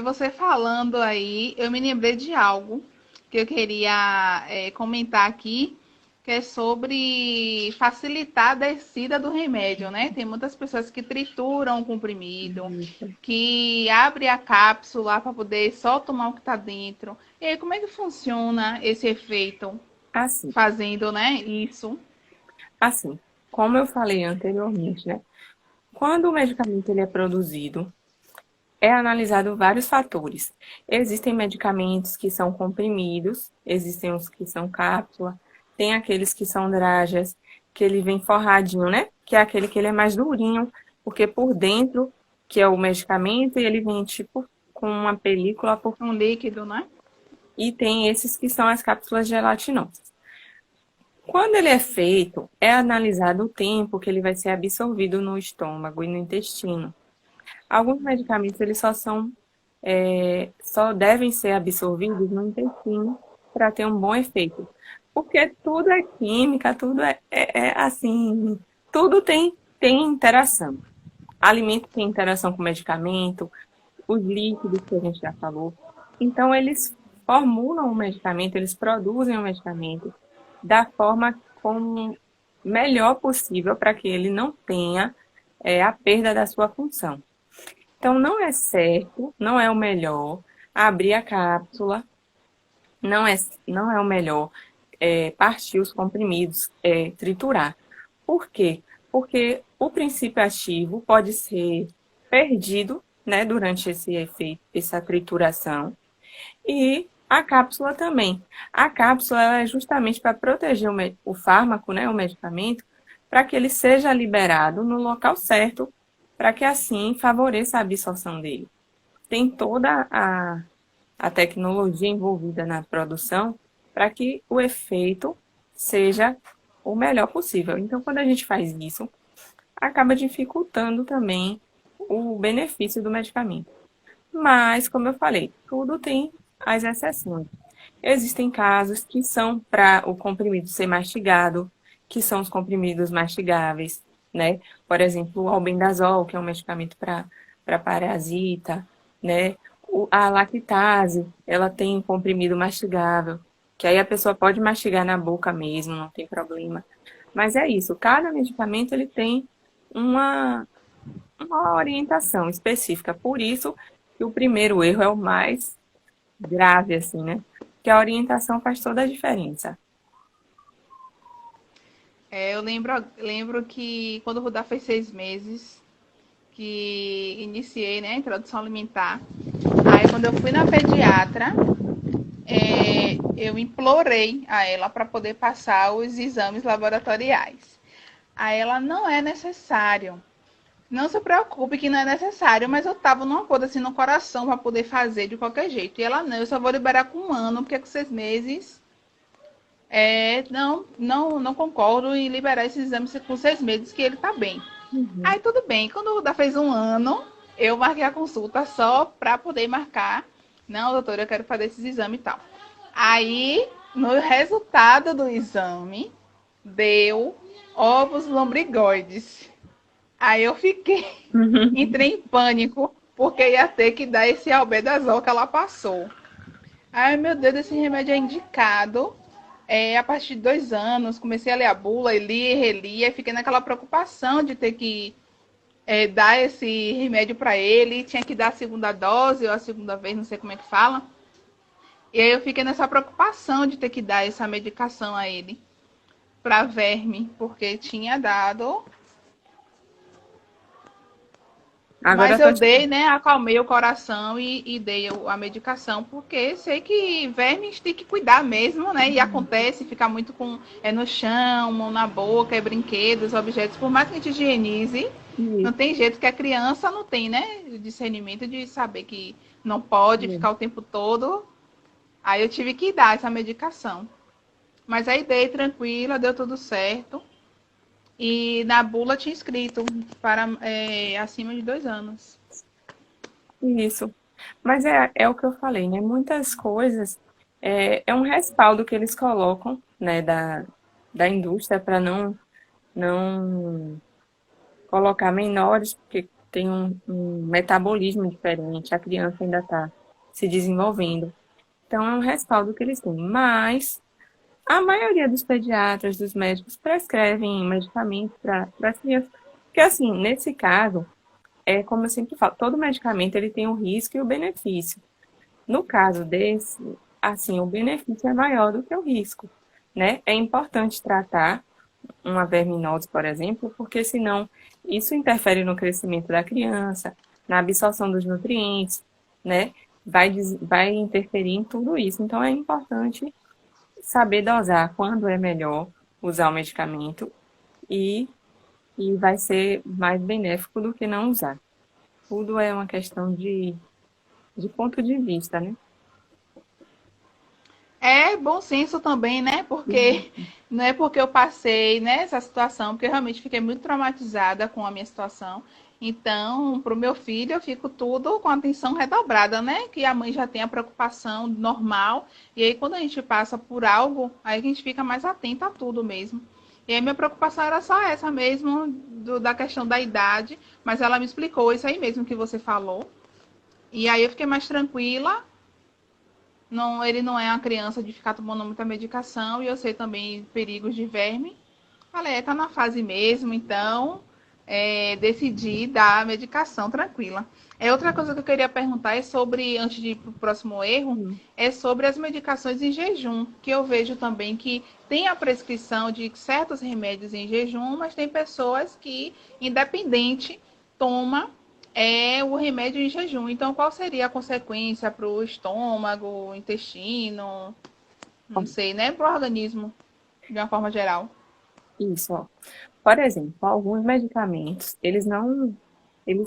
Você falando aí, eu me lembrei de algo que eu queria comentar aqui, que é sobre facilitar a descida do remédio, né? Tem muitas pessoas que trituram o comprimido, Isso. que abre a cápsula para poder só tomar o que está dentro. E aí, como é que funciona esse efeito Assim, fazendo, né, isso? assim, como eu falei anteriormente, né? Quando o medicamento ele é produzido, é analisado vários fatores. Existem medicamentos que são comprimidos, existem os que são cápsula, tem aqueles que são dragas, que ele vem forradinho, né? Que é aquele que ele é mais durinho, porque por dentro, que é o medicamento, ele vem tipo com uma película por Um líquido, né? e tem esses que são as cápsulas gelatinosas. Quando ele é feito, é analisado o tempo que ele vai ser absorvido no estômago e no intestino. Alguns medicamentos eles só devem ser absorvidos no intestino para ter um bom efeito. Porque tudo é química, tudo é assim, tudo tem interação. Alimento tem interação com medicamento, os líquidos que a gente já falou. Então, eles formulam o medicamento, eles produzem o medicamento da forma como melhor possível para que ele não tenha a perda da sua função. Então, não é certo, não é o melhor abrir a cápsula, não é o melhor partir os comprimidos, triturar. Por quê? Porque o princípio ativo pode ser perdido, né, durante esse efeito, essa trituração, e a cápsula também. A cápsula ela é justamente para proteger o fármaco, né, o medicamento, para que ele seja liberado no local certo, para que assim favoreça a absorção dele. Tem toda a tecnologia envolvida na produção para que o efeito seja o melhor possível. Então, quando a gente faz isso, acaba dificultando também o benefício do medicamento. Mas, como eu falei, tudo tem as exceções. Existem casos que são para o comprimido ser mastigado, que são os comprimidos mastigáveis, né? Por exemplo, o albendazol, que é um medicamento para parasita, né? A lactase, ela tem um comprimido mastigável, que aí a pessoa pode mastigar na boca mesmo, não tem problema. Mas é isso, cada medicamento ele tem uma, uma orientação específica. Por isso que o primeiro erro é o mais grave, assim, né? Que a orientação faz toda a diferença. Eu lembro que quando o Rudá fez 6 meses, que iniciei, né, a introdução alimentar. Aí quando eu fui na pediatra, eu implorei a ela para poder passar os exames laboratoriais. A ela não é necessário. Não se preocupe que não é necessário, mas eu tava numa coisa assim no coração para poder fazer de qualquer jeito. E ela não, eu só vou liberar com 1 ano, porque com 6 meses não concordo em liberar esses exames com 6 meses que ele tá bem. Uhum. Aí tudo bem, quando o Rudá fez 1 ano, eu marquei a consulta só para poder marcar. Não, doutora, eu quero fazer esses exames e tal. Aí, no resultado do exame, deu ovos lombrigoides. Aí eu fiquei, entrei em pânico, porque ia ter que dar esse albendazol que ela passou. Ai, meu Deus, esse remédio é indicado a partir de 2 anos. Comecei a ler a bula, e li, reli, e fiquei naquela preocupação de ter que dar esse remédio para ele. Tinha que dar a segunda dose ou a segunda vez, não sei como é que fala. E aí eu fiquei nessa preocupação de ter que dar essa medicação a ele para verme, porque tinha dado. Agora Mas eu tô eu te... dei, né? Acalmei o coração e dei a medicação, porque sei que vermes tem que cuidar mesmo, né? E acontece, ficar muito com no chão, mão na boca, brinquedos, objetos, por mais que a gente higienize, não tem jeito que a criança não tem, né? O discernimento de saber que não pode ficar o tempo todo. Aí eu tive que dar essa medicação. Mas aí dei tranquila, deu tudo certo. E na bula tinha escrito para acima de 2 anos. Isso. Mas é o que eu falei, né? Muitas coisas é um respaldo que eles colocam, né, da indústria para não colocar menores, porque tem um metabolismo diferente, a criança ainda está se desenvolvendo. Então, é um respaldo que eles têm. Mas a maioria dos pediatras, dos médicos, prescrevem medicamentos para as crianças. Porque, assim, nesse caso, é como eu sempre falo, todo medicamento ele tem o risco e o benefício. No caso desse, assim, o benefício é maior do que o risco, né? É importante tratar uma verminose, por exemplo, porque senão isso interfere no crescimento da criança, na absorção dos nutrientes, né? Vai interferir em tudo isso. Então, é importante saber dosar quando é melhor usar o medicamento e, e vai ser mais benéfico do que não usar. Tudo é uma questão de ponto de vista, né? É bom senso também, né? Porque não é porque eu passei nessa situação, porque eu realmente fiquei muito traumatizada com a minha situação. Então, para o meu filho, eu fico tudo com atenção redobrada, né? Que a mãe já tem a preocupação normal. E aí, quando a gente passa por algo, aí a gente fica mais atenta a tudo mesmo. E aí, minha preocupação era só essa mesmo, da questão da idade. Mas ela me explicou isso aí mesmo que você falou. E aí, eu fiquei mais tranquila. Não, ele não é uma criança de ficar tomando muita medicação e eu sei também perigos de verme. Falei, tá na fase mesmo, então decidi dar a medicação tranquila. Outra coisa que eu queria perguntar é sobre, antes de ir para o próximo erro, Sim. é sobre as medicações em jejum, que eu vejo também que tem a prescrição de certos remédios em jejum, mas tem pessoas que, independente, toma o remédio em jejum. Então, qual seria a consequência para o estômago, intestino, não sei, né? Para o organismo, de uma forma geral. Isso, ó. Por exemplo, alguns medicamentos, eles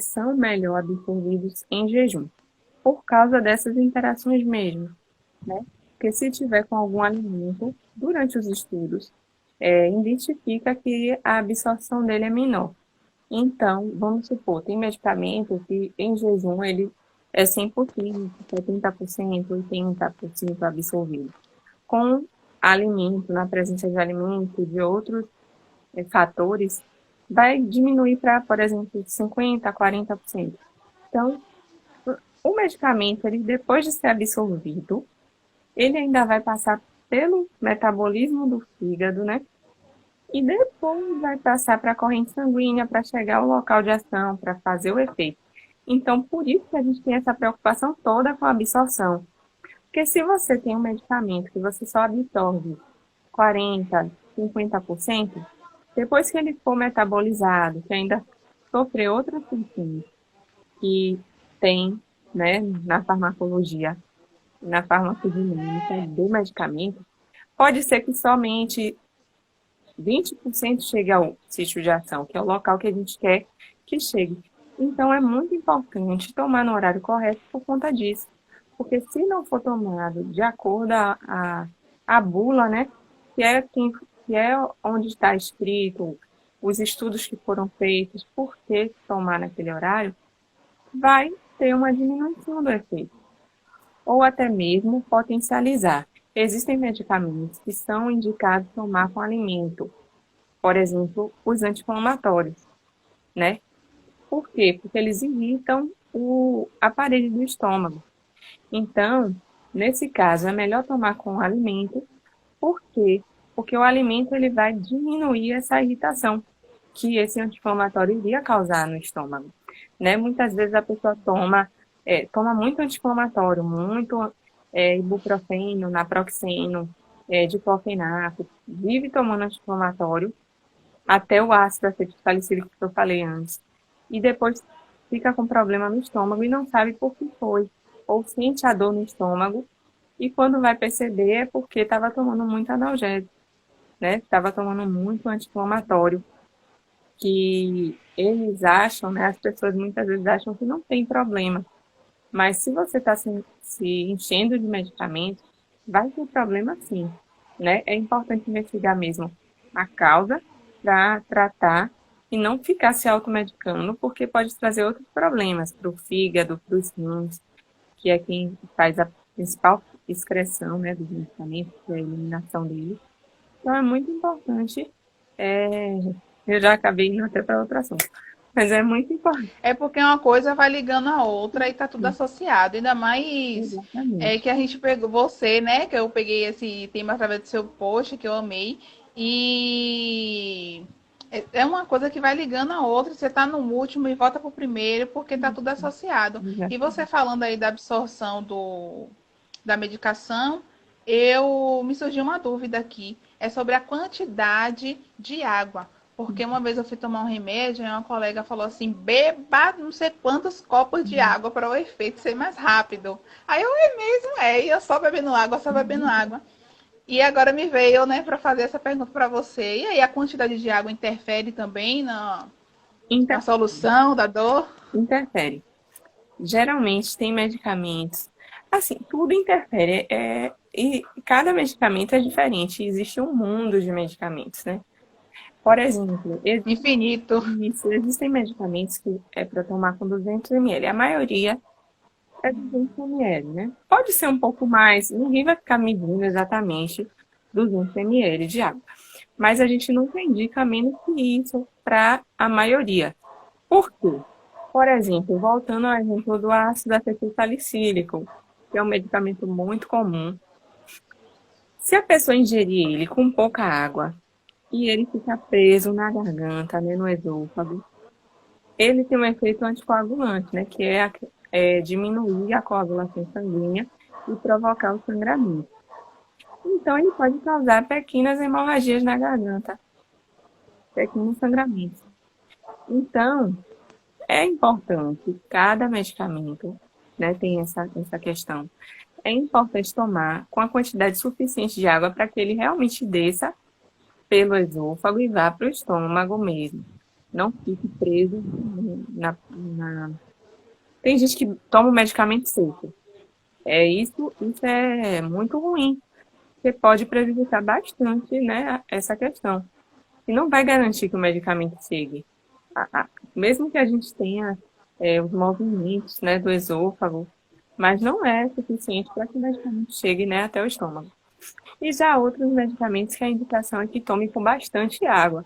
são melhor absorvidos em jejum, por causa dessas interações mesmo, né? Porque se tiver com algum alimento, durante os estudos, identifica que a absorção dele é menor. Então, vamos supor, tem medicamento que em jejum ele é 100%, 70%, 80% absorvido. Com alimento, na presença de alimento, de outros fatores, vai diminuir para, por exemplo, 50% a 40%. Então, o medicamento, ele, depois de ser absorvido, ele ainda vai passar pelo metabolismo do fígado, né? E depois vai passar para a corrente sanguínea para chegar ao local de ação, para fazer o efeito. Então, por isso que a gente tem essa preocupação toda com a absorção. Porque se você tem um medicamento que você só absorve 40, 50%, depois que ele for metabolizado, que ainda sofreu outras funções que tem, né, na farmacologia, na farmacodinâmica do medicamento, pode ser que somente 20% chegue ao sítio de ação, que é o local que a gente quer que chegue. Então, é muito importante tomar no horário correto por conta disso. Porque se não for tomado de acordo a bula, né, que é onde está escrito os estudos que foram feitos, por que tomar naquele horário, vai ter uma diminuição do efeito, ou até mesmo potencializar. Existem medicamentos que são indicados tomar com alimento, por exemplo, os anti-inflamatórios, né? Por quê? Porque eles irritam o aparelho do estômago. Então, nesse caso, é melhor tomar com alimento. Por quê? Porque o alimento ele vai diminuir essa irritação que esse anti-inflamatório iria causar no estômago, né? Muitas vezes a pessoa toma muito anti-inflamatório, muito ibuprofeno, naproxeno, diclofenaco, vive tomando anti-inflamatório até o ácido acetilsalicílico que eu falei antes. E depois fica com problema no estômago e não sabe por que foi. Ou sente a dor no estômago e quando vai perceber é porque estava tomando muito analgésico, né? Estava tomando muito anti-inflamatório, que eles acham, né? As pessoas muitas vezes acham que não tem problema. Mas se você está se enchendo de medicamentos, vai ter problema sim, né? É importante investigar mesmo a causa para tratar e não ficar se automedicando, porque pode trazer outros problemas para o fígado, para os rins, que é quem faz a principal excreção, né, dos medicamentos, que é a eliminação deles. Então é muito importante, é, eu já acabei indo até para outro assunto, mas é muito importante. É porque uma coisa vai ligando a outra e tá tudo associado. Ainda mais Exatamente. que a gente pegou você, né? Que eu peguei esse tema através do seu post, que eu amei. E é uma coisa que vai ligando a outra. Você tá no último e volta pro primeiro, porque tá tudo associado. E você falando aí da absorção da medicação, eu me surgiu uma dúvida aqui. É sobre a quantidade de água. Porque uma vez eu fui tomar um remédio e uma colega falou assim: beba não sei quantos copos de água para o efeito ser mais rápido. Aí eu é mesmo, e eu só bebendo água, só bebendo água. E agora me veio, né, para fazer essa pergunta para você. E aí, a quantidade de água interfere também na solução da dor? Interfere. Geralmente tem medicamentos. Assim, tudo interfere. E cada medicamento é diferente. Existe um mundo de medicamentos, né? Por exemplo, Infinito. existem medicamentos que é para tomar com 200 ml. A maioria é 200 ml, né? Pode ser um pouco mais, ninguém vai ficar medindo exatamente 200 ml de água. Mas a gente nunca indica menos que isso para a maioria. Por quê? Por exemplo, voltando ao exemplo do ácido acetilsalicílico, que é um medicamento muito comum. Se a pessoa ingerir ele com pouca água e ele ficar preso na garganta, né, no esôfago, ele tem um efeito anticoagulante, né, que é diminuir a coagulação sanguínea e provocar o sangramento. Então, ele pode causar pequenas hemorragias na garganta, pequenos sangramentos. Então, é importante, cada medicamento, né, tem essa questão. É importante tomar com a quantidade suficiente de água para que ele realmente desça pelo esôfago e vá para o estômago mesmo. Não fique preso na. Tem gente que toma o medicamento seco. Isso é muito ruim, porque pode prejudicar bastante, né, essa questão. E não vai garantir que o medicamento chegue. Mesmo que a gente tenha os movimentos, né, do esôfago, mas não é suficiente para que o medicamento chegue, né, até o estômago. E já outros medicamentos que a indicação é que tome com bastante água.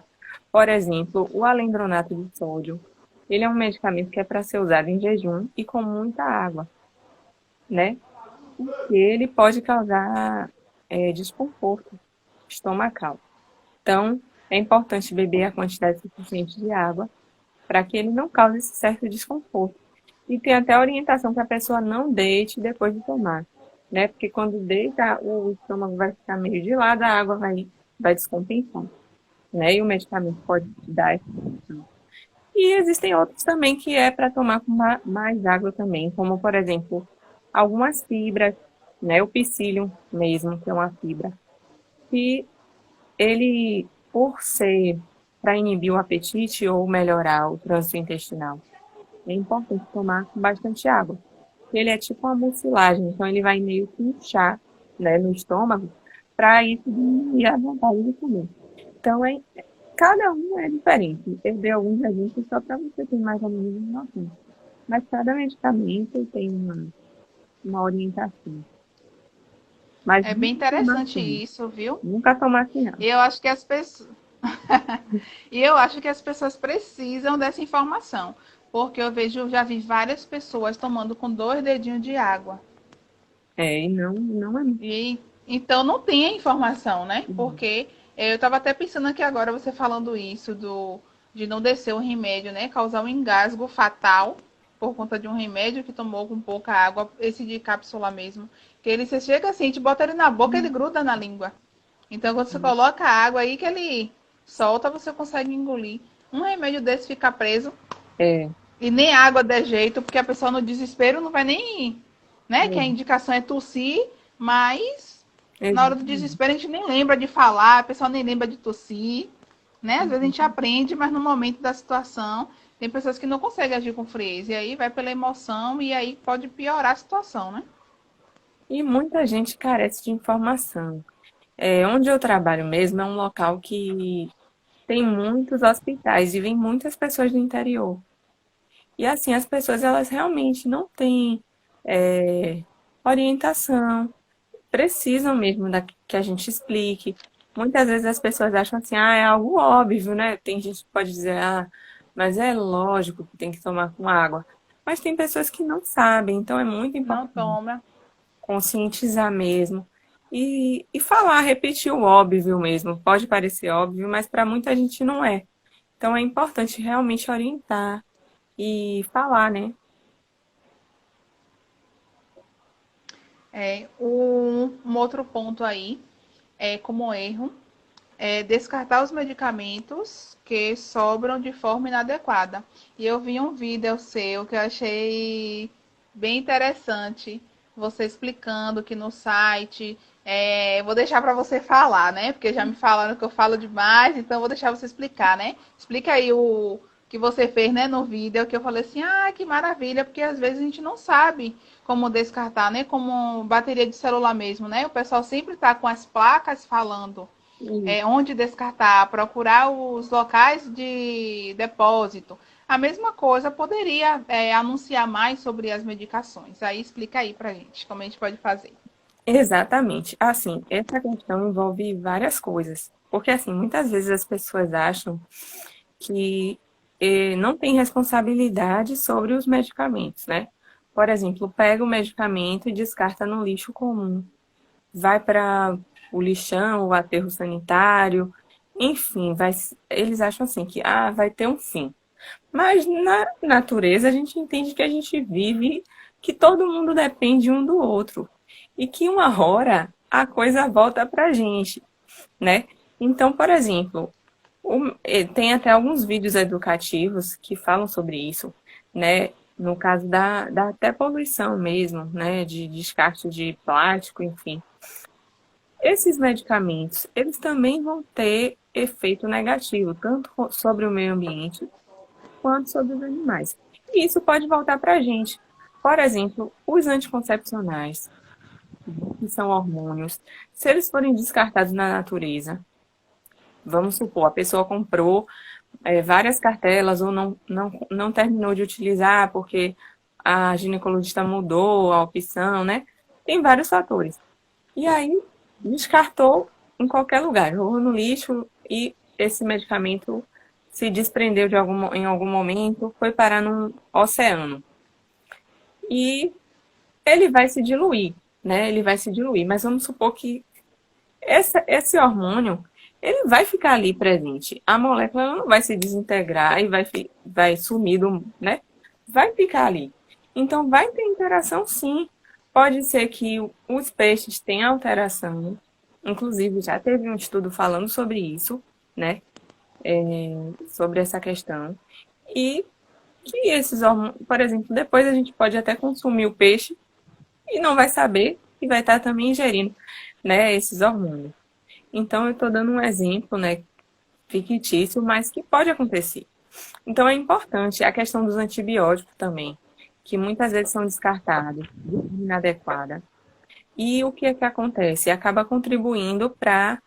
Por exemplo, o alendronato de sódio. Ele é um medicamento que é para ser usado em jejum e com muita água, né? Porque ele pode causar desconforto estomacal. Então, é importante beber a quantidade suficiente de água para que ele não cause esse certo desconforto. E tem até a orientação que a pessoa não deite depois de tomar, né? Porque quando deita, o estômago vai ficar meio de lado, a água vai descompensar, né? E o medicamento pode dar essa função. E existem outros também que é para tomar com mais água também, como, por exemplo, algumas fibras, né? O psyllium mesmo, que é uma fibra, que ele, por ser para inibir o apetite ou melhorar o trânsito intestinal, é importante tomar com bastante água. Ele é tipo uma mucilagem, então ele vai meio que inchar, né, no estômago, para isso diminuir a vontade de comer. Então, cada um é diferente. Eu dei alguns exemplos só para você ter mais ou menos uma noção. Mas cada medicamento tem uma orientação. Mas É bem nunca tomar interessante assim. isso, viu? Nunca tomar assim, não. E eu acho que as pessoas. E eu acho que as pessoas precisam dessa informação. Porque eu vejo, já vi várias pessoas tomando com 2 dedinhos de água. E não é E então não tem a informação, né? muito. Porque eu estava até pensando aqui agora, você falando isso de não descer o remédio, né? Causar um engasgo fatal por conta de um remédio que tomou com pouca água, esse de cápsula mesmo. Que ele você chega assim, te bota ele na boca, ele gruda na língua. Então quando você coloca a água aí que ele solta, você consegue engolir. Um remédio desse fica preso É, e nem água der jeito, porque a pessoa no desespero não vai nem, né? Que a é, indicação é tossir, mas na hora do exatamente. desespero a gente nem lembra de falar, a pessoa nem lembra de tossir, né? Às vezes a gente aprende, mas no momento da situação tem pessoas que não conseguem agir com frieza, e aí vai pela emoção e aí pode piorar a situação, né? E muita gente carece de informação. Onde eu trabalho mesmo é um local que tem muitos hospitais e vem muitas pessoas do interior. E assim, as pessoas elas realmente não têm é, orientação, precisam mesmo que a gente explique. Muitas vezes as pessoas acham assim, é algo óbvio, né? Tem gente que pode dizer, mas é lógico que tem que tomar com água. Mas tem pessoas que não sabem, então é muito Não importante toma. conscientizar mesmo. E falar, repetir o óbvio mesmo. Pode parecer óbvio, mas para muita gente não é. Então é importante realmente orientar e falar, né? Um outro ponto aí é como erro é descartar os medicamentos que sobram de forma inadequada. E eu vi um vídeo seu que eu achei bem interessante, você explicando que no site. Vou deixar para você falar, né? Porque já me falaram que eu falo demais, então vou deixar você explicar, né? Explica aí que você fez, né, no vídeo, que eu falei assim, ah, que maravilha, porque às vezes a gente não sabe como descartar, né, como bateria de celular mesmo, né? O pessoal sempre está com as placas falando onde descartar, procurar os locais de depósito. A mesma coisa poderia anunciar mais sobre as medicações. Aí explica aí pra gente como a gente pode fazer. Exatamente. Assim, essa questão envolve várias coisas. Porque, assim, muitas vezes as pessoas acham que não tem responsabilidade sobre os medicamentos, né? Por exemplo, pega o medicamento e descarta no lixo comum. Vai para o lixão, o aterro sanitário, enfim, eles acham assim que vai ter um fim. Mas na natureza a gente entende que a gente vive, que todo mundo depende um do outro. E que uma hora a coisa volta pra gente, né? Então, por exemplo, tem até alguns vídeos educativos que falam sobre isso, né? No caso da até poluição mesmo, né? De descarte de plástico, enfim. Esses medicamentos, eles também vão ter efeito negativo, tanto sobre o meio ambiente quanto sobre os animais. E isso pode voltar para a gente. Por exemplo, os anticoncepcionais, que são hormônios, se eles forem descartados na natureza, vamos supor, a pessoa comprou várias cartelas ou não terminou de utilizar porque a ginecologista mudou a opção, né? Tem vários fatores. E aí, descartou em qualquer lugar, jogou no lixo e esse medicamento se desprendeu em algum momento, foi parar num oceano. E ele vai se diluir, né? Ele vai se diluir. Mas vamos supor que esse hormônio, ele vai ficar ali presente. A molécula ela não vai se desintegrar e vai sumir, né? Vai ficar ali. Então, vai ter interação, sim. Pode ser que os peixes tenham alteração. Inclusive, já teve um estudo falando sobre isso, né? Sobre essa questão. E que esses hormônios, por exemplo, depois a gente pode até consumir o peixe e não vai saber e vai estar também ingerindo, né, esses hormônios. Então, eu estou dando um exemplo, né, fictício, mas que pode acontecer. Então, é importante a questão dos antibióticos também, que muitas vezes são descartados de forma inadequada. E o que é que acontece? Acaba contribuindo para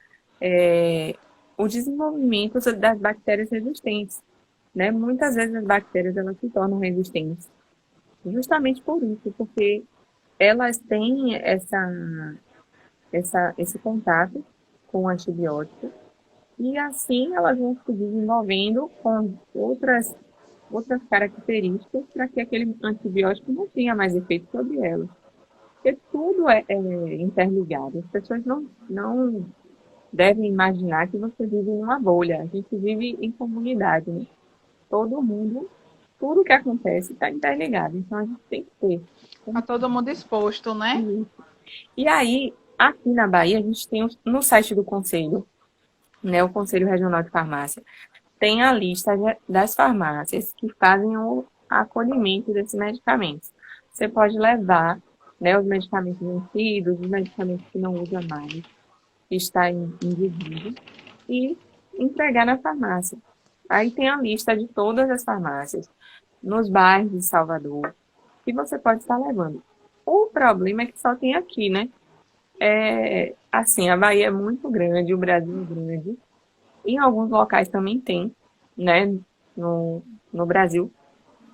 o desenvolvimento das bactérias resistentes, né? Muitas vezes as bactérias elas se tornam resistentes, justamente por isso, porque elas têm esse contato com o antibiótico e assim elas vão se desenvolvendo com outras características para que aquele antibiótico não tenha mais efeito sobre elas. Porque tudo é interligado. As pessoas não devem imaginar que você vive em uma bolha. A gente vive em comunidade, né? Todo mundo, tudo que acontece está interligado. Então a gente tem que ter. Tá todo mundo exposto, né? E aí, aqui na Bahia, a gente tem no site do Conselho, né, o Conselho Regional de Farmácia, tem a lista das farmácias que fazem o acolhimento desses medicamentos. Você pode levar, né, os medicamentos vencidos, os medicamentos que não usa mais, que está em desvio, e entregar na farmácia. Aí tem a lista de todas as farmácias, nos bairros de Salvador, que você pode estar levando. O problema é que só tem aqui, né? Assim, a Bahia é muito grande, o Brasil é grande. Em alguns locais também tem, né? No, no Brasil.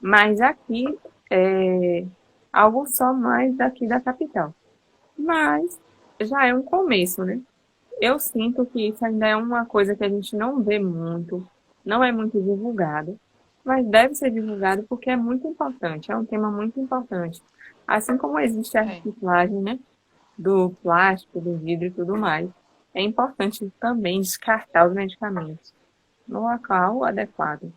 Mas aqui é algo só mais daqui da capital. Mas já é um começo, né? Eu sinto que isso ainda é uma coisa que a gente não vê muito, não é muito divulgado, mas deve ser divulgado porque é muito importante, é um tema muito importante. Assim como existe a É. reciclagem, né, do plástico, do vidro e tudo mais, é importante também descartar os medicamentos no local adequado.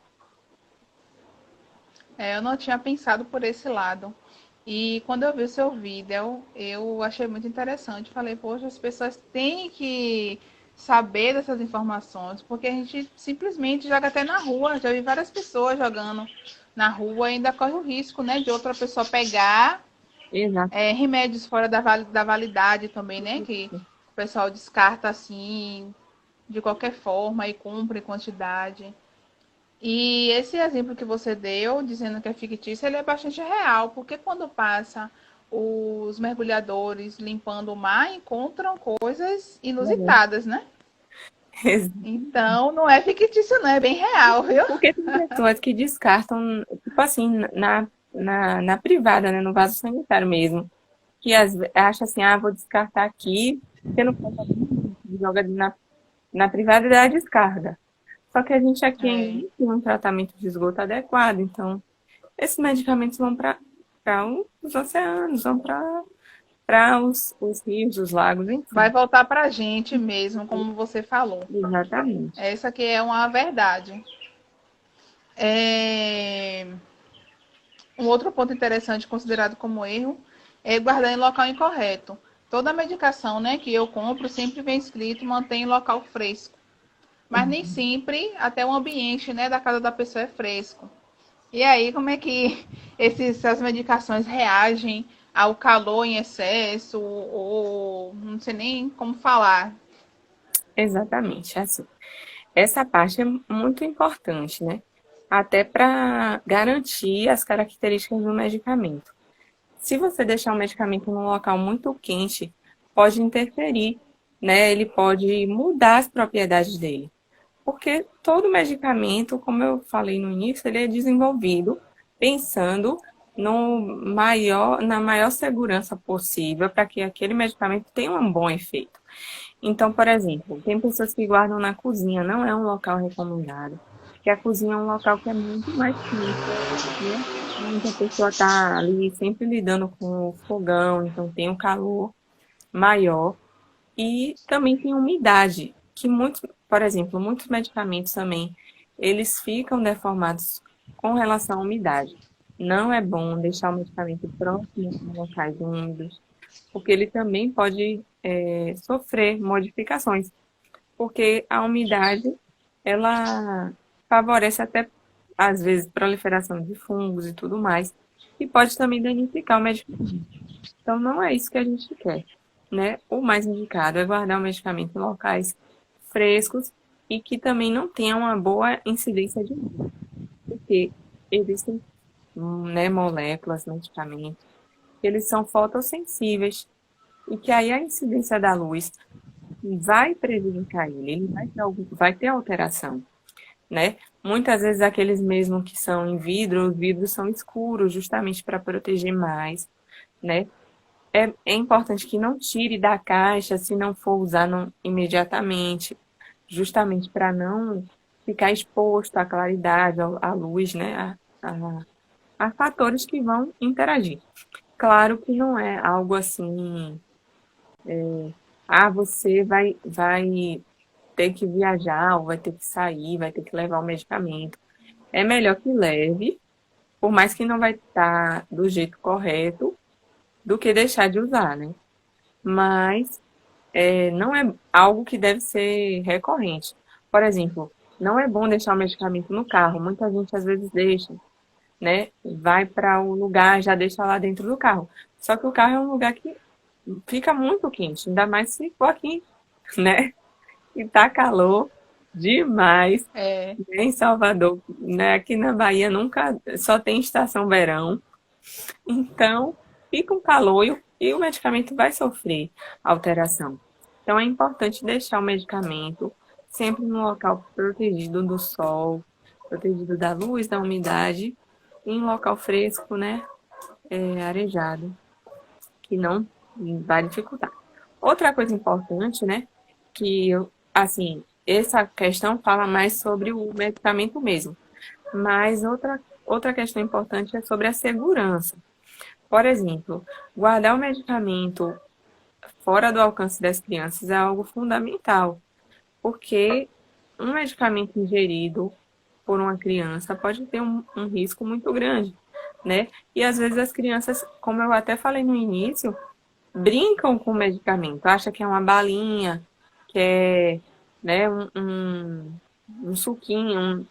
Eu não tinha pensado por esse lado. E quando eu vi o seu vídeo, eu achei muito interessante. Falei, poxa, as pessoas têm que saber dessas informações, porque a gente simplesmente joga até na rua. Já vi várias pessoas jogando na rua e ainda corre o risco, né, de outra pessoa pegar Exato. remédios fora da validade também, né, que o pessoal descarta assim, de qualquer forma e cumpre quantidade. E esse exemplo que você deu, dizendo que é fictício, ele é bastante real, porque quando passa os mergulhadores limpando o mar, encontram coisas inusitadas, né? Então, não é fictício, não, é bem real, viu? Porque tem pessoas que descartam, tipo assim, na privada, né, no vaso sanitário mesmo, que acha assim, ah, vou descartar aqui, porque não pode joga na privada e dá a descarga. Só que a gente aqui ainda É. não tem um tratamento de esgoto adequado, então esses medicamentos vão para os oceanos, vão para os rios, os lagos, Vai enfim. voltar para a gente mesmo, como você falou. Exatamente. Essa aqui é uma verdade. É... Um outro ponto interessante considerado como erro é guardar em local incorreto. Toda medicação, né, que eu compro sempre vem escrito mantém em local fresco. Mas nem sempre até o ambiente, né, da casa da pessoa é fresco. E aí, como é que essas medicações reagem ao calor em excesso, ou não sei nem como falar. Exatamente, é assim. Essa parte é muito importante, né? Até para garantir as características do medicamento. Se você deixar o medicamento num local muito quente, pode interferir, né? Ele pode mudar as propriedades dele. Porque todo medicamento, como eu falei no início, ele é desenvolvido pensando na maior segurança possível para que aquele medicamento tenha um bom efeito. Então, por exemplo, tem pessoas que guardam na cozinha, não é um local recomendado, porque a cozinha é um local que é muito mais quente, né? Onde a pessoa está ali sempre lidando com o fogão, então tem um calor maior. E também tem umidade, que muitos, por exemplo, muitos medicamentos também, eles ficam deformados com relação à umidade. Não é bom deixar o medicamento próximo a locais úmidos, porque ele também pode sofrer modificações, porque a umidade, ela favorece até, às vezes, proliferação de fungos e tudo mais, e pode também danificar o medicamento. Então, não é isso que a gente quer, né? O mais indicado é guardar o medicamento em locais frescos e que também não tenha uma boa incidência de luz, porque existem, né, moléculas, medicamentos, que eles são fotossensíveis e que aí a incidência da luz vai prejudicar ele, ele vai ter alteração, né? Muitas vezes aqueles mesmo que são em vidro, os vidros são escuros justamente para proteger mais, né? É importante que não tire da caixa se não for usar imediatamente, justamente para não ficar exposto à claridade, à luz, né? A fatores que vão interagir. Claro que não é algo assim, você vai ter que viajar, ou vai ter que sair, vai ter que levar o medicamento. É melhor que leve, por mais que não vai estar do jeito correto, do que deixar de usar, né? Mas não é algo que deve ser recorrente. Por exemplo, não é bom deixar o medicamento no carro. Muita gente às vezes deixa, né? Vai para o lugar, já deixa lá dentro do carro. Só que o carro é um lugar que fica muito quente, ainda mais se for aqui, né? E tá calor demais, É, né? Em Salvador, né? Aqui na Bahia nunca só tem estação verão. Então, fica um calor e o medicamento vai sofrer alteração. Então, é importante deixar o medicamento sempre no local protegido do sol, protegido da luz, da umidade, em local fresco, né? Arejado, que não vai dificultar. Outra coisa importante, né? Que, assim, essa questão fala mais sobre o medicamento mesmo. Mas outra questão importante é sobre a segurança. Por exemplo, guardar o medicamento fora do alcance das crianças é algo fundamental, porque um medicamento ingerido por uma criança pode ter um risco muito grande, né? E às vezes as crianças, como eu até falei no início, brincam com o medicamento, acham que é uma balinha, que é, né, um suquinho,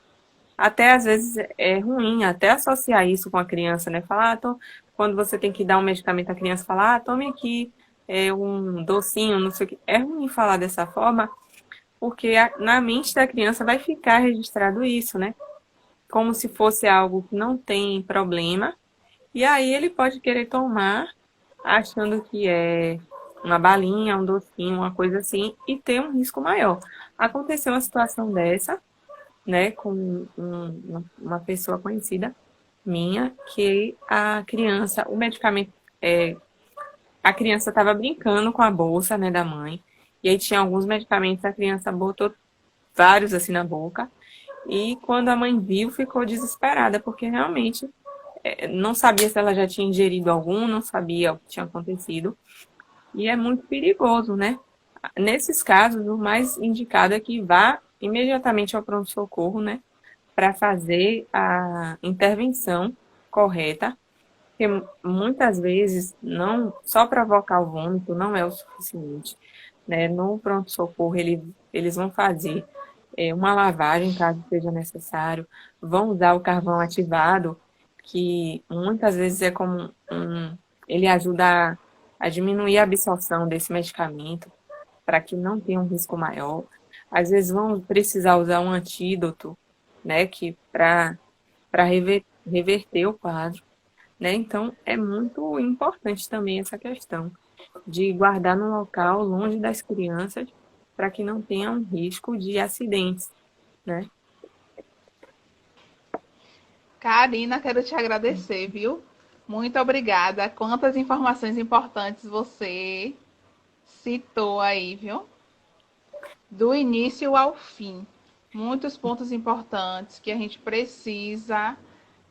até às vezes é ruim até associar isso com a criança, né? Falar, quando você tem que dar um medicamento à criança, falar, tome aqui um docinho, não sei o que. É ruim falar dessa forma, porque na mente da criança vai ficar registrado isso, né? como se fosse algo que não tem problema, e aí ele pode querer tomar achando que é uma balinha, um docinho, uma coisa assim, e ter um risco maior. Aconteceu uma situação dessa, né, com uma pessoa conhecida minha, que a criança, o medicamento, a criança estava brincando com a bolsa, né, da mãe, e aí tinha alguns medicamentos, a criança botou vários assim na boca, e quando a mãe viu, ficou desesperada, porque realmente não sabia se ela já tinha ingerido algum, não sabia o que tinha acontecido. E é muito perigoso, né? Nesses casos, o mais indicado é que vá imediatamente ao pronto-socorro, né? Para fazer a intervenção correta, porque muitas vezes não só provocar o vômito não é o suficiente, né? No pronto-socorro eles vão fazer uma lavagem, caso seja necessário, vão usar o carvão ativado, que muitas vezes é como ele ajuda a diminuir a absorção desse medicamento, para que não tenha um risco maior. Às vezes vão precisar usar um antídoto, né, que para reverter o quadro, né? Então é muito importante também essa questão de guardar no local longe das crianças, para que não tenha um risco de acidentes, né? Karina, quero te agradecer, viu? Muito obrigada. Quantas informações importantes você citou aí, viu? Do início ao fim. Muitos pontos importantes que a gente precisa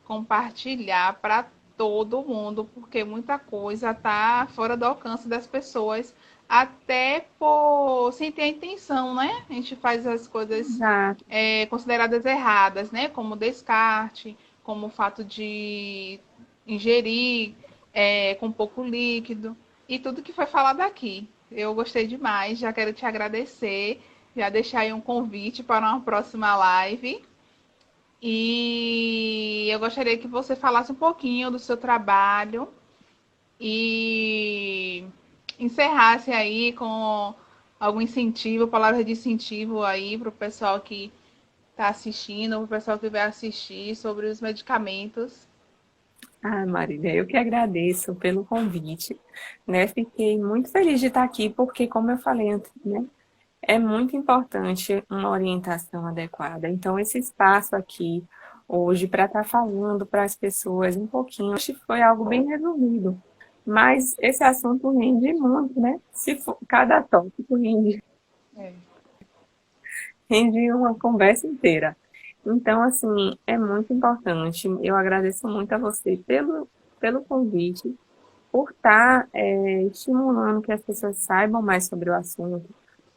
compartilhar para todo mundo, porque muita coisa está fora do alcance das pessoas, até por sem ter a intenção, né? A gente faz as coisas Exato. consideradas erradas, né? Como descarte, como o fato de ingerir com pouco líquido e tudo que foi falado aqui. Eu gostei demais, já quero te agradecer, já deixar aí um convite para uma próxima live. E eu gostaria que você falasse um pouquinho do seu trabalho e encerrasse aí com algum incentivo, palavras de incentivo aí para o pessoal que está assistindo, para o pessoal que vai assistir sobre os medicamentos. Ah, Marília, eu que agradeço pelo convite, né? Fiquei muito feliz de estar aqui, porque, como eu falei antes, né? É muito importante uma orientação adequada. Então, esse espaço aqui hoje para estar falando para as pessoas um pouquinho, acho que foi algo bem resumido. Mas esse assunto rende muito, né? Se for, cada tópico É. rende uma conversa inteira. Então, assim, é muito importante. Eu agradeço muito a você pelo convite, por estar estimulando que as pessoas saibam mais sobre o assunto,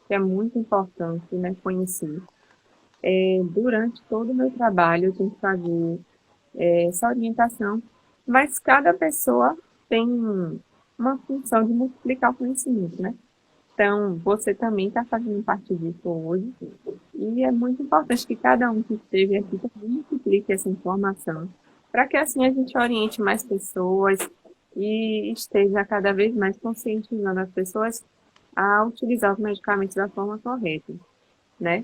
que é muito importante, né, conhecer. Durante todo o meu trabalho, eu tenho que fazer essa orientação, mas cada pessoa tem uma função de multiplicar o conhecimento, né? Então, você também está fazendo parte disso hoje, e é muito importante que cada um que esteve aqui também multiplique essa informação, para que assim a gente oriente mais pessoas e esteja cada vez mais conscientizando as pessoas a utilizar os medicamentos da forma correta, né?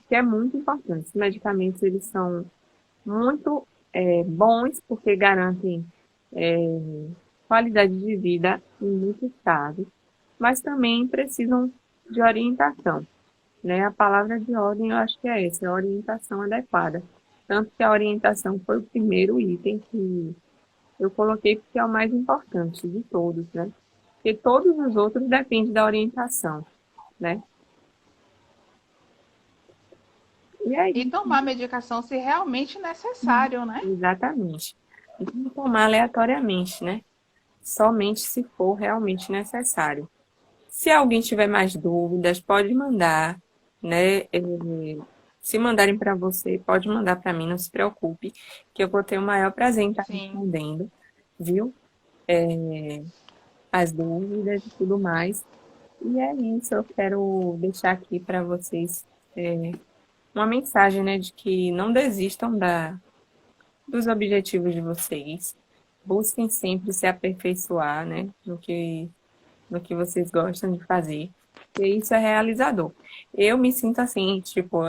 Que é muito importante. Os medicamentos, eles são muito bons porque garantem qualidade de vida em muitos casos, mas também precisam de orientação, né? A palavra de ordem eu acho que é essa, a orientação adequada. Tanto que a orientação foi o primeiro item que eu coloquei porque é o mais importante de todos, né? Porque todos os outros dependem da orientação, né? E E aí, tomar medicação se realmente necessário, né? exatamente. E não tomar aleatoriamente, né? Somente se for realmente necessário. Se alguém tiver mais dúvidas, pode mandar, né? Se mandarem para você, pode mandar para mim, não se preocupe, que eu vou ter o maior prazer em estar Sim. respondendo, viu? As dúvidas e tudo mais. E é isso, eu quero deixar aqui para vocês uma mensagem, né, de que não desistam dos objetivos de vocês. Busquem sempre se aperfeiçoar, né, no que vocês gostam de fazer. porque isso é realizador. Eu me sinto assim, tipo,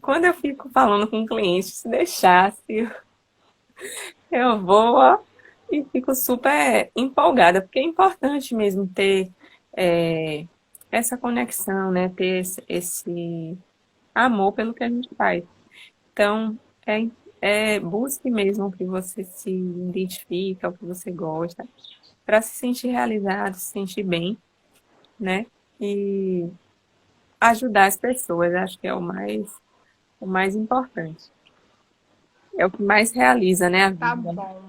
quando eu fico falando com o cliente, se deixasse, eu vou ó, e fico super empolgada, porque é importante mesmo ter é, essa conexão, né? Ter esse amor pelo que a gente faz. Então, busque mesmo o que você se identifica, o que você gosta, para se sentir realizado, se sentir bem, né? E ajudar as pessoas, acho que é o mais importante. É o que mais realiza, né, a Tá vida. bom.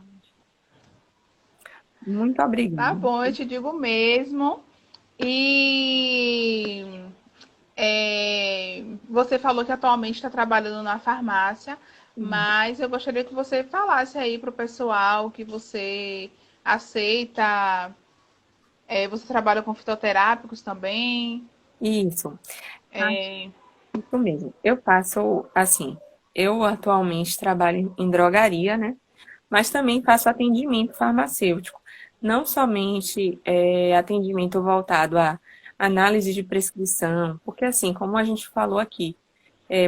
Muito Tá obrigada. bom, eu te digo mesmo. E você falou que atualmente está trabalhando na farmácia, mas eu gostaria que você falasse aí para o pessoal que você aceita. Você trabalha com fitoterápicos também. Isso, É, isso mesmo. Eu faço, assim, eu atualmente trabalho em drogaria, né? Mas também faço atendimento farmacêutico. Não somente atendimento voltado à análise de prescrição, porque assim, como a gente falou aqui,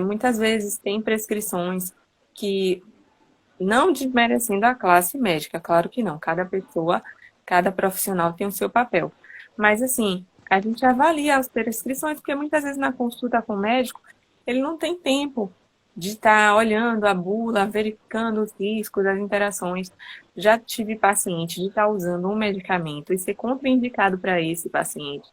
muitas vezes tem prescrições que, não desmerecendo a classe médica, claro que não, cada pessoa, cada profissional tem o seu papel. Mas assim, a gente avalia as prescrições, porque muitas vezes na consulta com o médico, ele não tem tempo de estar olhando a bula, verificando os riscos, as interações. Já tive paciente de estar usando um medicamento e ser contraindicado para esse paciente.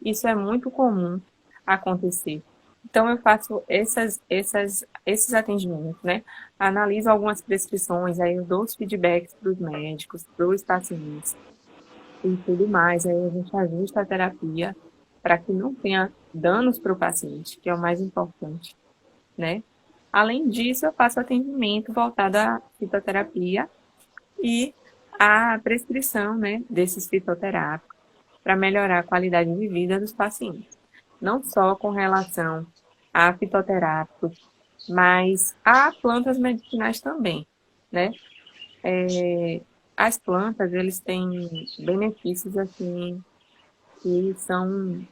Isso é muito comum acontecer. Então, eu faço esses atendimentos, né? Analiso algumas prescrições, aí eu dou os feedbacks para os médicos, para os pacientes e tudo mais. Aí a gente ajusta a terapia para que não tenha danos para o paciente, que é o mais importante, né? Além disso, eu faço atendimento voltado à fitoterapia e à prescrição, né, desses fitoterápicos para melhorar a qualidade de vida dos pacientes. Não só com relação a fitoterápicos, mas a plantas medicinais também, né? As plantas, eles têm benefícios, assim, que são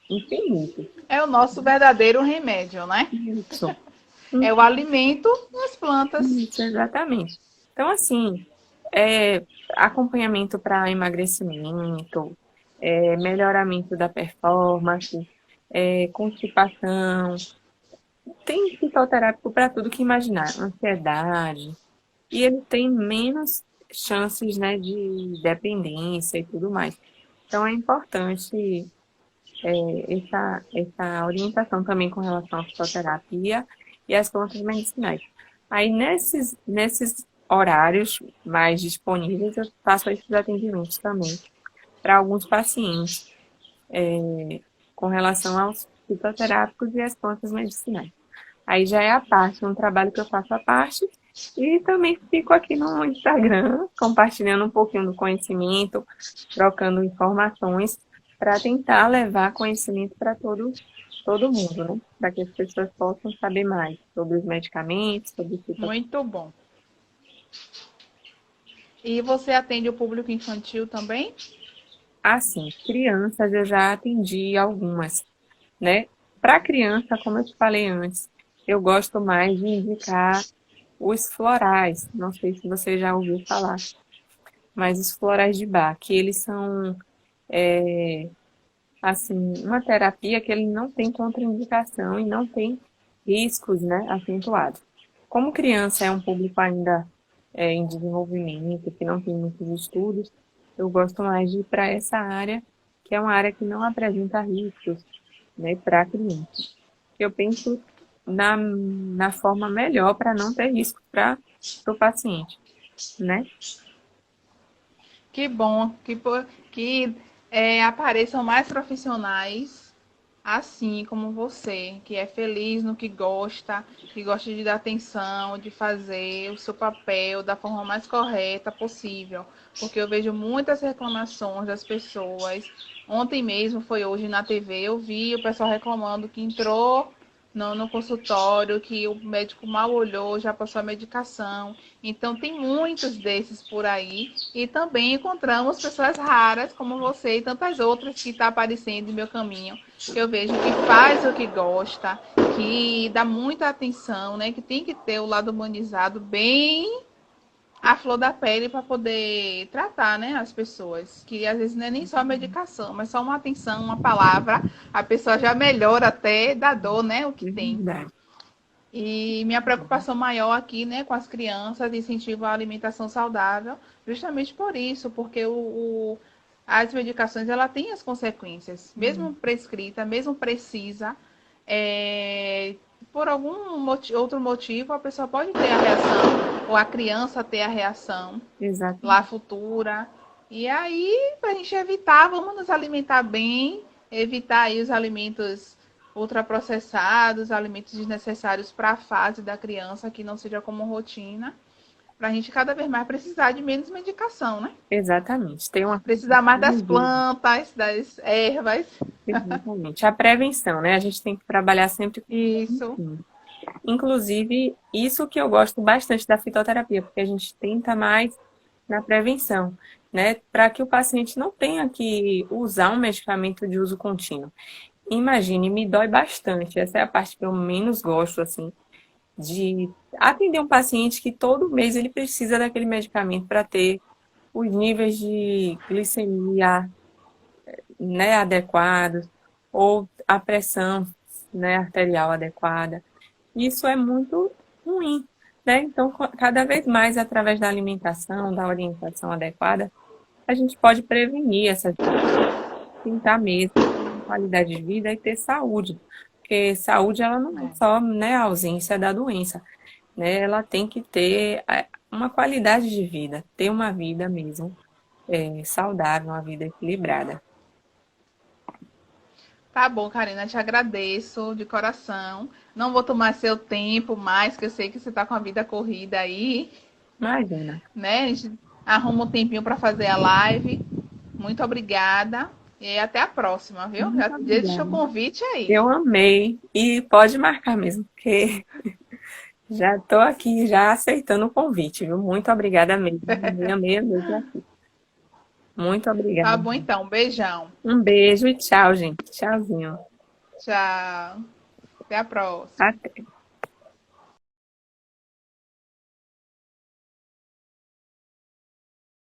infinitos. é o nosso verdadeiro remédio, né? Isso, É o alimento das plantas. isso, exatamente. Então, assim, acompanhamento para emagrecimento, melhoramento da performance, constipação, tem fitoterápico para tudo que imaginar, ansiedade, e ele tem menos chances, né, de dependência e tudo mais. Então é importante essa orientação também com relação à fitoterapia e às plantas medicinais. Aí nesses horários mais disponíveis eu faço esses atendimentos também para alguns pacientes com relação aos fitoterápicos e às plantas medicinais. Aí já é a parte, um trabalho que eu faço à parte. E também fico aqui no Instagram, compartilhando um pouquinho do conhecimento, trocando informações, para tentar levar conhecimento para todo mundo, né? Para que as pessoas possam saber mais sobre os medicamentos, sobre o Muito bom. E você atende o público infantil também? assim, crianças eu já atendi algumas, né? Para criança, como eu te falei antes, eu gosto mais de indicar os florais. Não sei se você já ouviu falar, mas os florais de Bach, que eles são, assim, uma terapia que ele não tem contraindicação e não tem riscos, né, acentuados. Como criança é um público ainda em desenvolvimento, que não tem muitos estudos, eu gosto mais de ir para essa área, que é uma área que não apresenta riscos, né, para criança. Eu penso na forma melhor para não ter risco para o paciente, né? Que bom que apareçam mais profissionais assim como você, que é feliz no que gosta de dar atenção, de fazer o seu papel da forma mais correta possível. Porque eu vejo muitas reclamações das pessoas. Ontem mesmo, foi hoje na TV, eu vi o pessoal reclamando que entrou no consultório, que o médico mal olhou, já passou a medicação. Então, tem muitos desses por aí. E também encontramos pessoas raras, como você e tantas outras que estão aparecendo no meu caminho, que eu vejo que faz o que gosta, que dá muita atenção, né? Que tem que ter o lado humanizado bem a flor da pele para poder tratar, né, as pessoas. Que às vezes não é nem só a medicação, mas só uma atenção, uma palavra, a pessoa já melhora até da dor, né, o que É tem. verdade. E minha preocupação maior aqui, né, com as crianças, de incentivo à alimentação saudável, justamente por isso, porque as medicações ela tem as consequências, mesmo prescrita, mesmo precisa, é, por algum outro motivo, a pessoa pode ter a reação, ou a criança ter a reação Exato. lá futura. E aí, para a gente evitar, vamos nos alimentar bem, evitar aí os alimentos ultraprocessados, alimentos desnecessários para a fase da criança, que não seja como rotina, para a gente cada vez mais precisar de menos medicação, né? Exatamente. Tem uma Precisar mais das plantas, das ervas. Exatamente. A prevenção, né? A gente tem que trabalhar sempre com Isso. isso. Inclusive, isso que eu gosto bastante da fitoterapia, porque a gente tenta mais na prevenção, né? Para que o paciente não tenha que usar um medicamento de uso contínuo. Imagine, me dói bastante. Essa é a parte que eu menos gosto, assim, de atender um paciente que todo mês ele precisa daquele medicamento para ter os níveis de glicemia, né, adequados, ou a pressão, né, arterial adequada. Isso é muito ruim, né? Então, cada vez mais, através da alimentação, da orientação adequada, a gente pode prevenir essas doenças, tentar mesmo ter qualidade de vida e ter saúde. Porque saúde, ela não é só, né, a ausência da doença, né? Ela tem que ter uma qualidade de vida, ter uma vida mesmo saudável, uma vida equilibrada. Tá bom, Karina, te agradeço de coração. Não vou tomar seu tempo mais, que eu sei que você tá com a vida corrida aí, Imagina. né? A gente arruma um tempinho para fazer a live. Muito obrigada. E até a próxima, viu? Já Muito deixa o obrigada. convite aí. Eu amei. E pode marcar mesmo, porque já estou aqui já aceitando o convite, viu? Muito obrigada mesmo. Amei, amei, amei estar aqui. Muito Tá obrigada. bom então, beijão. Um beijo e tchau, gente. Tchauzinho. Tchau. Até a próxima. Até.